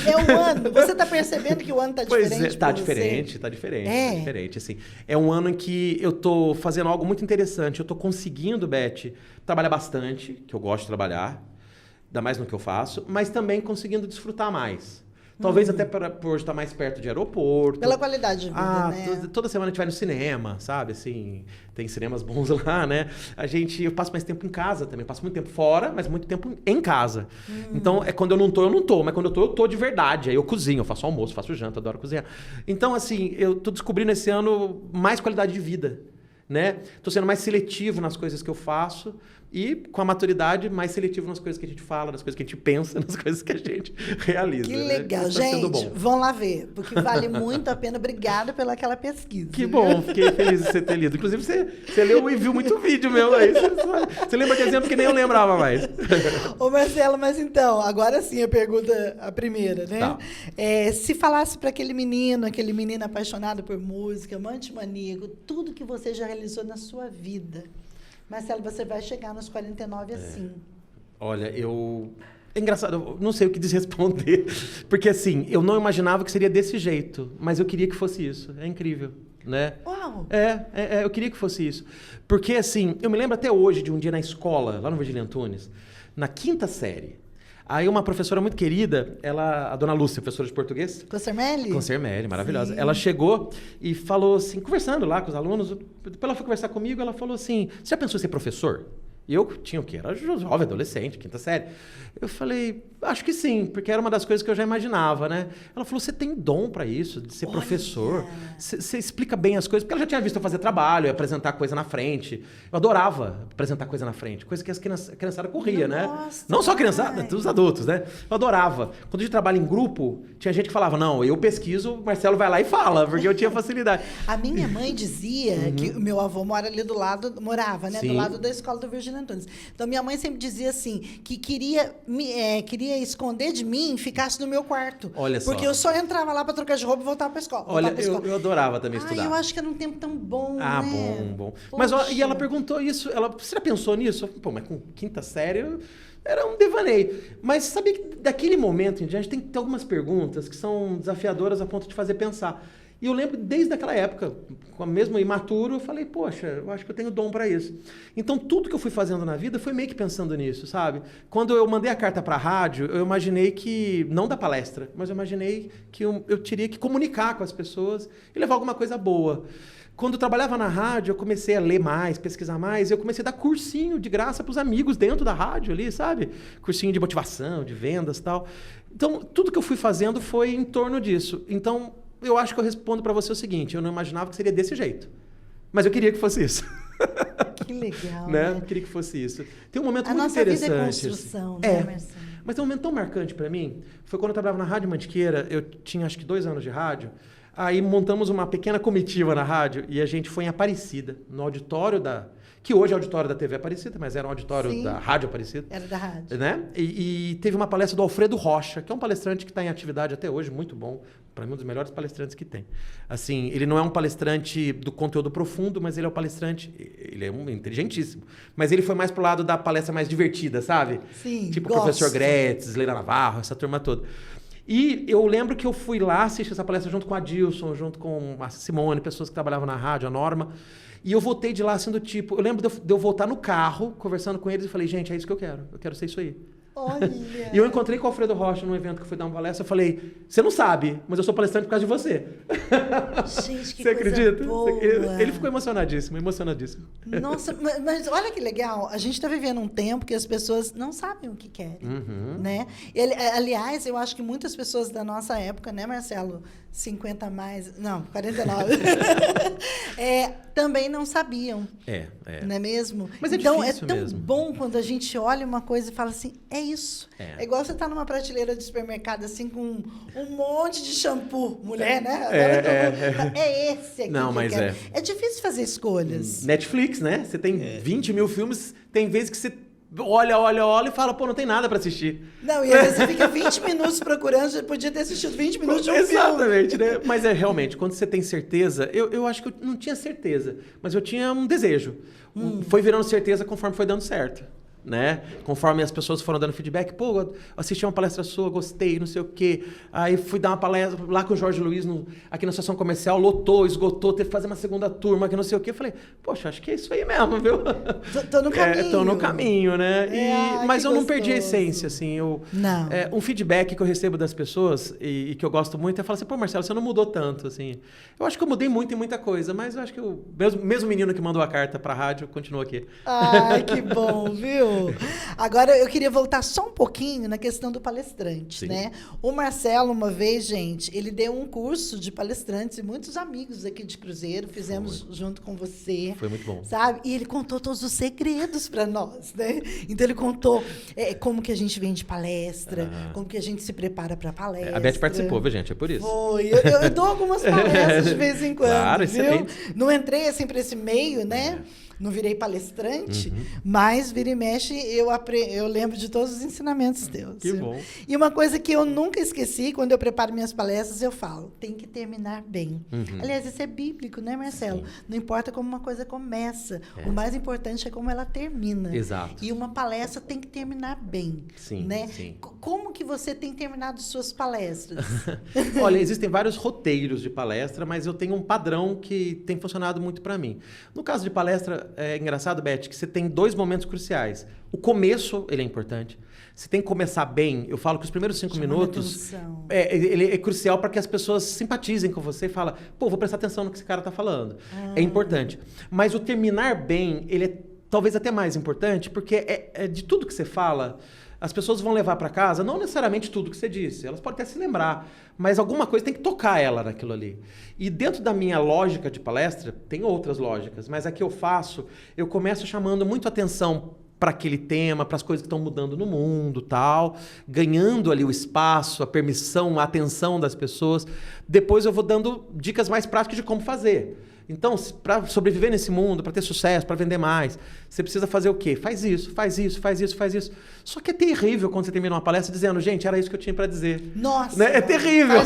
É o ano. Você está percebendo que o ano está diferente? Pois é, tá diferente. Tá diferente, assim. É um ano em que eu tô fazendo algo muito interessante. Eu tô conseguindo, Beth, trabalhar bastante, que eu gosto de trabalhar, ainda mais no que eu faço, mas também conseguindo desfrutar mais. Talvez até por hoje estar mais perto de aeroporto. Pela qualidade de vida, né? Toda semana a gente vai no cinema, sabe? Assim, tem cinemas bons lá, né? Eu passo mais tempo em casa também. Passo muito tempo fora, mas muito tempo em casa. Então, quando eu não tô. Mas quando eu tô de verdade. Aí eu cozinho, eu faço almoço, faço janta, adoro cozinhar. Então, assim, eu tô descobrindo esse ano mais qualidade de vida, né? Tô sendo mais seletivo nas coisas que eu faço e, com a maturidade, mais seletivo nas coisas que a gente fala, nas coisas que a gente pensa, nas coisas que a gente realiza. Que legal, né? Isso tá sendo bom. gente. Vão lá ver, porque vale muito a pena. Obrigada pelaquela pesquisa. Que bom, fiquei feliz de você ter lido. Inclusive, você leu e viu muito vídeo meu aí. Você lembra de exemplo que nem eu lembrava mais. Ô, Marcelo, mas então, agora sim a primeira, né? Tá. Se falasse para aquele menino apaixonado por música, amante maníaco, tudo que você já realizou na sua vida, Marcelo, você vai chegar nos 49 assim. Olha, é engraçado, eu não sei o que responder. Porque, assim, eu não imaginava que seria desse jeito. Mas eu queria que fosse isso. É incrível, né? Uau! Eu queria que fosse isso. Porque, assim, eu me lembro até hoje de um dia na escola, lá no Virgílio Antunes, na 5ª série. Aí uma professora muito querida, a dona Lúcia, professora de português. Concermelli? Concermelli, maravilhosa. Sim. Ela chegou e falou assim, conversando lá com os alunos, depois ela foi conversar comigo, ela falou assim, você já pensou em ser professor? E eu tinha o quê? Era jovem, adolescente, 5ª série. Eu falei, acho que sim, porque era uma das coisas que eu já imaginava, né? Ela falou, você tem dom para isso, de ser professor. Você explica bem as coisas. Porque ela já tinha visto eu fazer trabalho, apresentar coisa na frente. Eu adorava apresentar coisa na frente, coisa que a criançada corria, né? Não só a criançada, todos os adultos, né? Eu adorava. Quando a gente trabalha em grupo, tinha gente que falava, não, eu pesquiso, o Marcelo vai lá e fala, porque eu tinha facilidade. A minha mãe dizia que o meu avô morava né? Sim. Do lado da escola do Virgílio Antunes. Então, minha mãe sempre dizia assim, que queria esconder de mim, ficasse no meu quarto. Olha só. Porque eu só entrava lá para trocar de roupa e voltava para escola. Olha, eu adorava também estudar. Eu acho que era um tempo tão bom, Ah, né? bom. Poxa. Mas e ela perguntou isso, você já pensou nisso? Pô, mas com 5ª série era um devaneio. Mas sabia que daquele momento em diante tem que ter algumas perguntas que são desafiadoras a ponto de fazer pensar. E eu lembro, desde aquela época, mesmo imaturo, eu falei, poxa, eu acho que eu tenho dom para isso. Então, tudo que eu fui fazendo na vida foi meio que pensando nisso, sabe? Quando eu mandei a carta para a rádio, eu imaginei que, não da palestra, mas eu imaginei que eu teria que comunicar com as pessoas e levar alguma coisa boa. Quando eu trabalhava na rádio, eu comecei a ler mais, pesquisar mais, e eu comecei a dar cursinho de graça para os amigos dentro da rádio ali, sabe? Cursinho de motivação, de vendas e tal. Então, tudo que eu fui fazendo foi em torno disso. Então, eu acho que eu respondo para você o seguinte, eu não imaginava que seria desse jeito, mas eu queria que fosse isso. Que legal, né? né? Eu queria que fosse isso. Tem um momento A muito nossa interessante. vida é construção, né, Marcelo? Mas tem um momento tão marcante para mim, foi quando eu trabalhava na Rádio Mantiqueira, eu tinha acho que 2 anos de rádio, aí montamos uma pequena comitiva na rádio e a gente foi em Aparecida, no auditório que hoje é auditório da TV Aparecida, mas era um auditório Sim. da Rádio Aparecida. Era da rádio. Né? E teve uma palestra do Alfredo Rocha, que é um palestrante que está em atividade até hoje, muito bom. Para mim, um dos melhores palestrantes que tem. Assim, ele não é um palestrante do conteúdo profundo, mas ele é um palestrante... Ele é inteligentíssimo. Mas ele foi mais pro lado da palestra mais divertida, sabe? Sim, tipo gosto. o professor Gretz, Leila Navarro, essa turma toda. E eu lembro que eu fui lá assistir essa palestra junto com a Dilson, junto com a Simone, pessoas que trabalhavam na rádio, a Norma. E eu voltei de lá sendo tipo... Eu lembro de eu voltar no carro, conversando com eles, e falei, gente, é isso que eu quero. Eu quero ser isso aí. Olha! E eu encontrei com o Alfredo Rocha num evento que eu fui dar uma palestra. Eu falei, você não sabe, mas eu sou palestrante por causa de você. Gente, que você coisa acredita? boa. Ele ficou emocionadíssimo. Nossa, mas olha que legal. A gente está vivendo um tempo que as pessoas não sabem o que querem, né? Aliás, eu acho que muitas pessoas da nossa época, né, Marcelo? 50 mais... Não, 49. Também não sabiam. Não é mesmo? Mas é então, difícil é tão mesmo. bom quando a gente olha uma coisa e fala assim, é isso. É igual você estar numa prateleira de supermercado, assim, com um monte de shampoo. Mulher, né? É esse aqui não, que mas eu quero. É difícil fazer escolhas. Netflix, né? Você tem 20 mil filmes, tem vezes que você olha e fala, pô, não tem nada pra assistir. Não, e às vezes você fica 20 minutos procurando, você podia ter assistido 20 minutos de um filme. Exatamente, né? Mas realmente, quando você tem certeza... Eu acho que eu não tinha certeza, mas eu tinha um desejo. Foi virando certeza conforme foi dando certo. né? Conforme as pessoas foram dando feedback, pô, eu assisti uma palestra sua, gostei, não sei o quê. Aí fui dar uma palestra lá com o Jorge Luiz aqui na Associação Comercial, lotou, esgotou, teve que fazer uma segunda turma, que não sei o quê. Eu falei, poxa, acho que é isso aí mesmo, viu? Tô no caminho. Tô no caminho, né? Mas eu não perdi a gostoso. essência, assim. Não. Um feedback que eu recebo das pessoas e que eu gosto muito é falar assim, pô, Marcelo, você não mudou tanto, assim. Eu acho que eu mudei muito em muita coisa, mas eu acho que o mesmo menino que mandou a carta pra rádio continua aqui. Ai, que bom, viu? Agora, eu queria voltar só um pouquinho na questão do palestrante, Sim. né? O Marcelo, uma vez, gente, ele deu um curso de palestrantes e muitos amigos aqui de Cruzeiro fizemos junto com você. Foi muito bom. Sabe? E ele contou todos os segredos para nós, né? Então, ele contou como que a gente vende palestra, como que a gente se prepara para palestra. A Beth participou, viu, gente? É por isso. Foi. Eu dou algumas palestras de vez em quando, Claro, viu? excelente. Não entrei, assim, para esse meio, né? Não virei palestrante, mas vira e mexe, eu lembro de todos os ensinamentos teus. Que bom. E uma coisa que eu nunca esqueci, quando eu preparo minhas palestras, eu falo, tem que terminar bem. Aliás, isso é bíblico, né, Marcelo? Sim. Não importa como uma coisa começa, o mais importante é como ela termina. Exato. E uma palestra tem que terminar bem. Sim, né? sim. Como que você tem terminado suas palestras? Olha, existem vários roteiros de palestra, mas eu tenho um padrão que tem funcionado muito para mim. No caso de palestra, é engraçado, Beth, que você tem 2 momentos cruciais. O começo, ele é importante. Você tem que começar bem. Eu falo que os primeiros 5 minutos ele é crucial para que as pessoas simpatizem com você e falem, pô, vou prestar atenção no que esse cara está falando. É importante. Mas o terminar bem, ele é talvez até mais importante, porque de tudo que você fala, as pessoas vão levar para casa, não necessariamente tudo que você disse, elas podem até se lembrar, mas alguma coisa tem que tocar ela naquilo ali. E dentro da minha lógica de palestra, tem outras lógicas, mas a que eu faço, eu começo chamando muito atenção para aquele tema, para as coisas que estão mudando no mundo, tal, ganhando ali o espaço, a permissão, a atenção das pessoas. Depois eu vou dando dicas mais práticas de como fazer. Então, para sobreviver nesse mundo, para ter sucesso, para vender mais, você precisa fazer o quê? Faz isso, faz isso, faz isso, faz isso. Só que é terrível quando você termina uma palestra dizendo, gente, era isso que eu tinha para dizer. Nossa! Né? É terrível.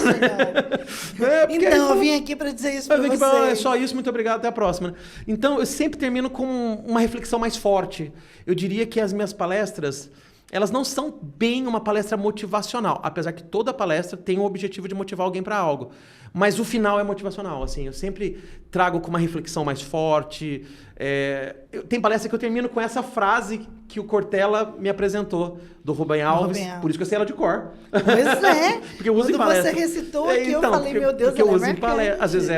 Então, eu vim aqui para dizer isso para você. É só isso, muito obrigado, até a próxima. Então, eu sempre termino com uma reflexão mais forte. Eu diria que as minhas palestras, elas não são bem uma palestra motivacional, apesar que toda palestra tem o objetivo de motivar alguém para algo. Mas o final é motivacional, assim. Eu sempre trago com uma reflexão mais forte. Tem palestra que eu termino com essa frase que o Cortella me apresentou, do Rubem Alves. Por isso que eu sei ela de cor. Pois é. Porque eu uso em Quando palestra. você recitou aqui, eu falei, meu Deus, porque eu uso é em palestra. Às vezes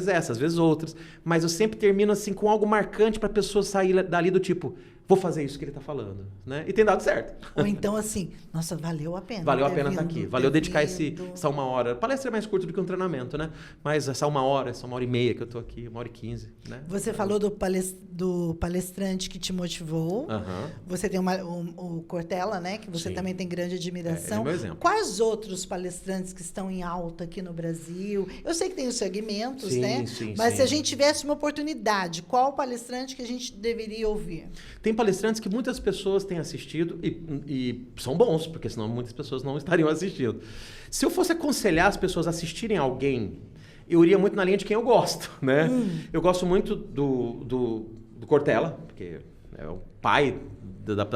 essa, às vezes outras. Mas eu sempre termino assim com algo marcante para a pessoa sair dali do tipo, vou fazer isso que ele está falando, né? E tem dado certo. Ou então assim, nossa, valeu a pena. Valeu a pena estar aqui. Valeu dedicar essa 1 hora. A palestra é mais curta do que um treinamento, né? Mas essa 1 hora, essa 1h30 que eu estou aqui, 1h15, né? Você falou do palestrante que te motivou. Você tem o Cortella, né? Que você também tem grande admiração. É meu exemplo. Quais outros palestrantes que estão em alta aqui no Brasil? Eu sei que tem os segmentos, né? Mas se a gente tivesse uma oportunidade, qual palestrante que a gente deveria ouvir? Tem palestrantes que muitas pessoas têm assistido e são bons, porque senão muitas pessoas não estariam assistindo. Se eu fosse aconselhar as pessoas a assistirem alguém, eu iria muito na linha de quem eu gosto, né? Eu gosto muito do Cortella, porque é o pai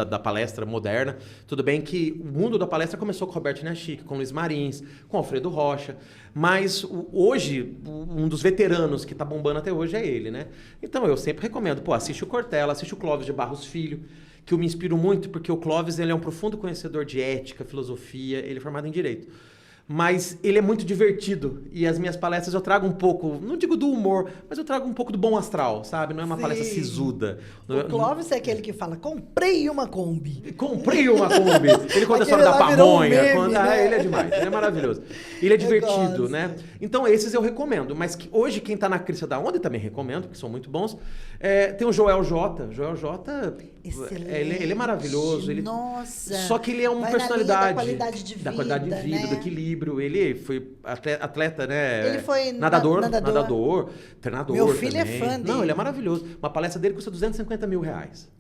da palestra moderna. Tudo bem que o mundo da palestra começou com Roberto Inachique, com Luiz Marins, com Alfredo Rocha, mas hoje, um dos veteranos que está bombando até hoje é ele, né? Então eu sempre recomendo, assiste o Cortella, assiste o Clóvis de Barros Filho, que eu me inspiro muito, porque o Clóvis ele é um profundo conhecedor de ética, filosofia, ele é formado em Direito. Mas ele é muito divertido e as minhas palestras eu trago um pouco, não digo do humor, mas eu trago um pouco do bom astral, sabe? Não é uma palestra sisuda. O Clóvis é aquele que fala, comprei uma Kombi. Comprei uma Kombi. Ele conta a história da pamonha. Ele é demais, ele é maravilhoso. Ele é divertido, né? Então esses eu recomendo, mas hoje quem tá na crista da onda, e também recomendo, porque são muito bons, tem o Joel J. Joel J, ele é maravilhoso. Nossa! Só que ele é uma personalidade. Da qualidade de vida, do equilíbrio. Ele foi atleta, né? Ele foi nadador, treinador. Meu filho também. É fã dele. Não, ele é maravilhoso. Uma palestra dele custa R$250 mil.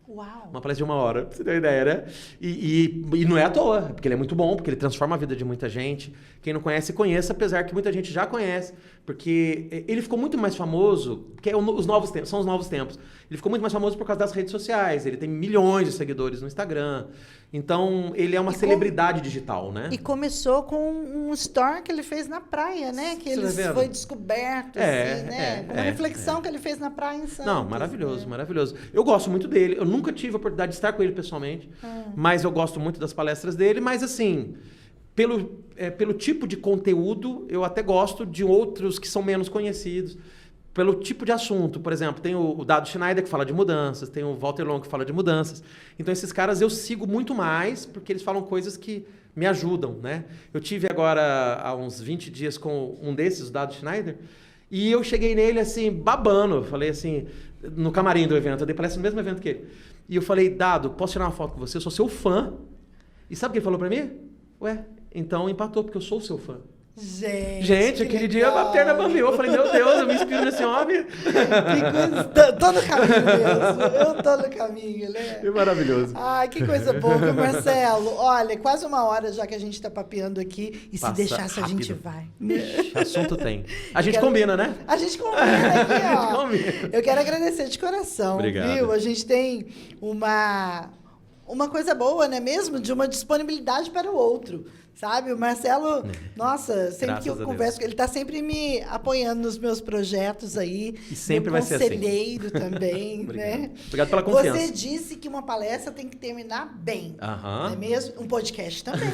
Uau! Uma palestra de 1 hora, pra você ter uma ideia, né? E não é à toa, porque ele é muito bom, porque ele transforma a vida de muita gente. Quem não conhece, conheça, apesar que muita gente já conhece, porque ele ficou muito mais famoso, porque os novos tempos, são os novos tempos. Ele ficou muito mais famoso por causa das redes sociais, ele tem milhões de seguidores no Instagram. Então, ele é uma celebridade digital, né? E começou com um store que ele fez na praia, né? Que ele foi descoberto, assim, né? Uma reflexão que ele fez na praia em Santos. Não, maravilhoso, né? Maravilhoso. Eu gosto muito dele. Eu nunca tive a oportunidade de estar com ele pessoalmente, mas eu gosto muito das palestras dele. Mas, assim, pelo tipo de conteúdo, eu até gosto de outros que são menos conhecidos. Pelo tipo de assunto, por exemplo, tem o Dado Schneider que fala de mudanças, tem o Walter Long que fala de mudanças. Então, esses caras eu sigo muito mais porque eles falam coisas que me ajudam, né? Eu tive agora, há uns 20 dias, com um desses, o Dado Schneider, e eu cheguei nele, assim, babando. Falei assim, no camarim do evento, eu dei palestra no mesmo evento que ele. E eu falei, Dado, posso tirar uma foto com você? Eu sou seu fã. E sabe o que ele falou pra mim? Ué, então empatou, porque eu sou seu fã. Gente, aquele dia a perna bambeou. Eu falei, meu Deus, eu me inspiro nesse homem. Que coisa, tô no caminho mesmo. Eu tô no caminho, né? É maravilhoso. Ai, que coisa boa, viu, Marcelo? Olha, quase 1 hora já que a gente tá papeando aqui. E Passa se deixasse, rápido. a gente vai. Assunto tem. A gente combina, né? A gente combina aqui, ó. A gente combina. Eu quero agradecer de coração, Obrigado. viu? A gente tem uma coisa boa, né? Mesmo de uma disponibilidade para o outro. Sabe, o Marcelo, nossa, sempre Graças que eu converso com ele, está sempre me apoiando nos meus projetos aí. E sempre vai ser assim. Conselheiro também, né? Obrigado pela confiança. Você disse que uma palestra tem que terminar bem, Aham. não é mesmo? Um podcast também.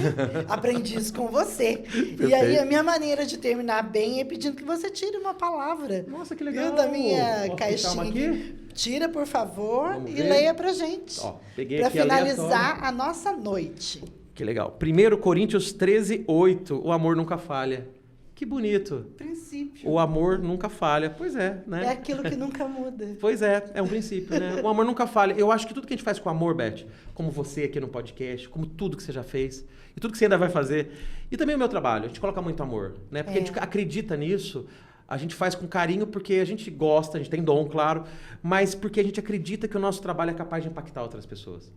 Aprendi isso com você. Perfeito. E aí, a minha maneira de terminar bem é pedindo que você tire uma palavra. Nossa, que legal. Viu, da minha Posso caixinha puxar uma aqui? Tira, por favor, Vamos e ver. leia pra gente. Ó, peguei Para aqui finalizar a nossa noite. Que legal. 1 Coríntios 13:8. O amor nunca falha. Que bonito. Princípio. O amor nunca falha. Pois é, né? É aquilo que nunca muda. Pois é um princípio, né? O amor nunca falha. Eu acho que tudo que a gente faz com amor, Beth, como você aqui no podcast, como tudo que você já fez, e tudo que você ainda vai fazer, e também o meu trabalho, a gente coloca muito amor, né? Porque a gente acredita nisso, a gente faz com carinho porque a gente gosta, a gente tem dom, claro, mas porque a gente acredita que o nosso trabalho é capaz de impactar outras pessoas.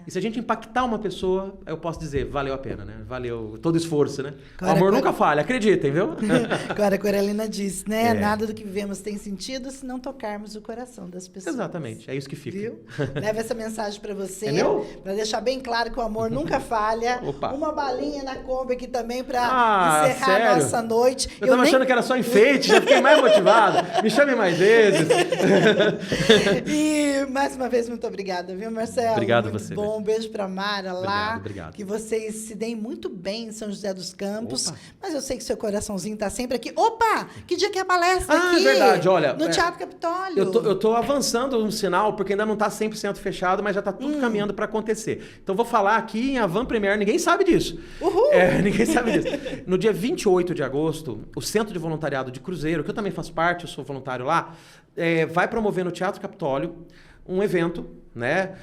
E se a gente impactar uma pessoa, eu posso dizer, valeu a pena, né? Valeu todo o esforço, né? O amor nunca falha, acreditem, viu? Agora a Coralina disse, né? Nada do que vivemos tem sentido se não tocarmos o coração das pessoas. Exatamente, é isso que fica. Viu? Leva essa mensagem para você, para deixar bem claro que o amor nunca falha. Opa. Uma balinha na Kombi aqui também para encerrar a nossa noite. Eu tava achando que era só enfeite, já fiquei mais motivado. Me chame mais vezes. E mais uma vez, muito obrigada, viu, Marcelo? Obrigado muito você. Bom, um beijo para Mara lá. Obrigado. Que vocês se deem muito bem em São José dos Campos. Opa. Mas eu sei que seu coraçãozinho tá sempre aqui. Opa! Que dia que é a palestra aqui? É verdade, olha. No Teatro Capitólio. Eu tô avançando um sinal, porque ainda não tá 100% fechado, mas já tá tudo caminhando para acontecer. Então vou falar aqui em Avant Premiere, ninguém sabe disso. Uhul! Ninguém sabe disso. No dia 28 de agosto, o Centro de Voluntariado de Cruzeiro, que eu também faço parte, eu sou voluntário lá, vai promover no Teatro Capitólio um evento, né?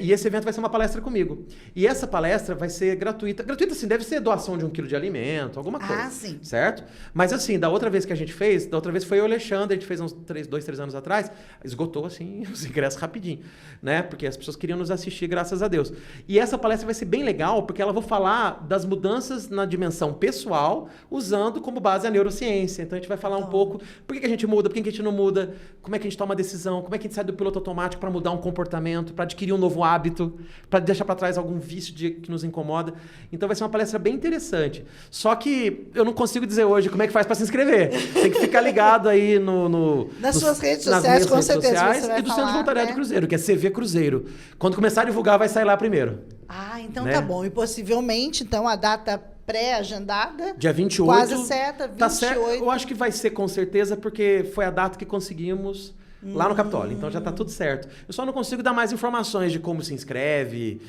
E esse evento vai ser uma palestra comigo. E essa palestra vai ser gratuita. Gratuita, assim, deve ser doação de 1 quilo de alimento, alguma coisa. Ah, sim. Certo? Mas, assim, da outra vez que a gente fez, da outra vez foi o Alexandre, a gente fez uns 2, 3 anos atrás, esgotou, assim, os ingressos rapidinho, né? Porque as pessoas queriam nos assistir, graças a Deus. E essa palestra vai ser bem legal, porque ela vai falar das mudanças na dimensão pessoal, usando como base a neurociência. Então, a gente vai falar um pouco por que a gente muda, por que a gente não muda, como é que a gente toma uma decisão, como é que a gente sai do piloto automático para mudar um comportamento, para adquirir um novo hábito, para deixar para trás algum vício que nos incomoda. Então vai ser uma palestra bem interessante. Só que eu não consigo dizer hoje como é que faz para se inscrever. Tem que ficar ligado aí nas suas redes sociais, com certeza. Sociais, e do Centro de Voluntariado de Cruzeiro, que é CV Cruzeiro. Quando começar a divulgar, vai sair lá primeiro. Ah, então né? Tá bom. E possivelmente, então, a data pré-agendada. Dia 28. Quase certa, 28. Tá certo. Eu acho que vai ser com certeza, porque foi a data que conseguimos lá no Capitólio. Então já tá tudo certo. Eu só não consigo dar mais informações de como se inscreve,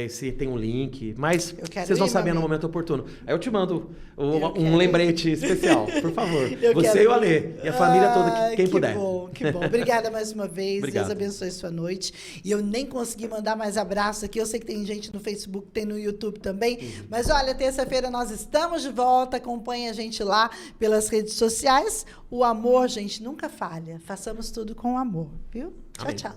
se tem um link, mas vocês vão saber no momento oportuno. Aí eu te mando um lembrete especial, por favor. Você e o Alê, e a família toda, quem puder. Que bom. Obrigada mais uma vez. Obrigado. Deus abençoe sua noite. E eu nem consegui mandar mais abraços aqui. Eu sei que tem gente no Facebook, tem no YouTube também. Mas olha, terça-feira nós estamos de volta. Acompanhe a gente lá pelas redes sociais. O amor, gente, nunca falha. Façamos tudo com amor, viu? Tchau, Amém. tchau.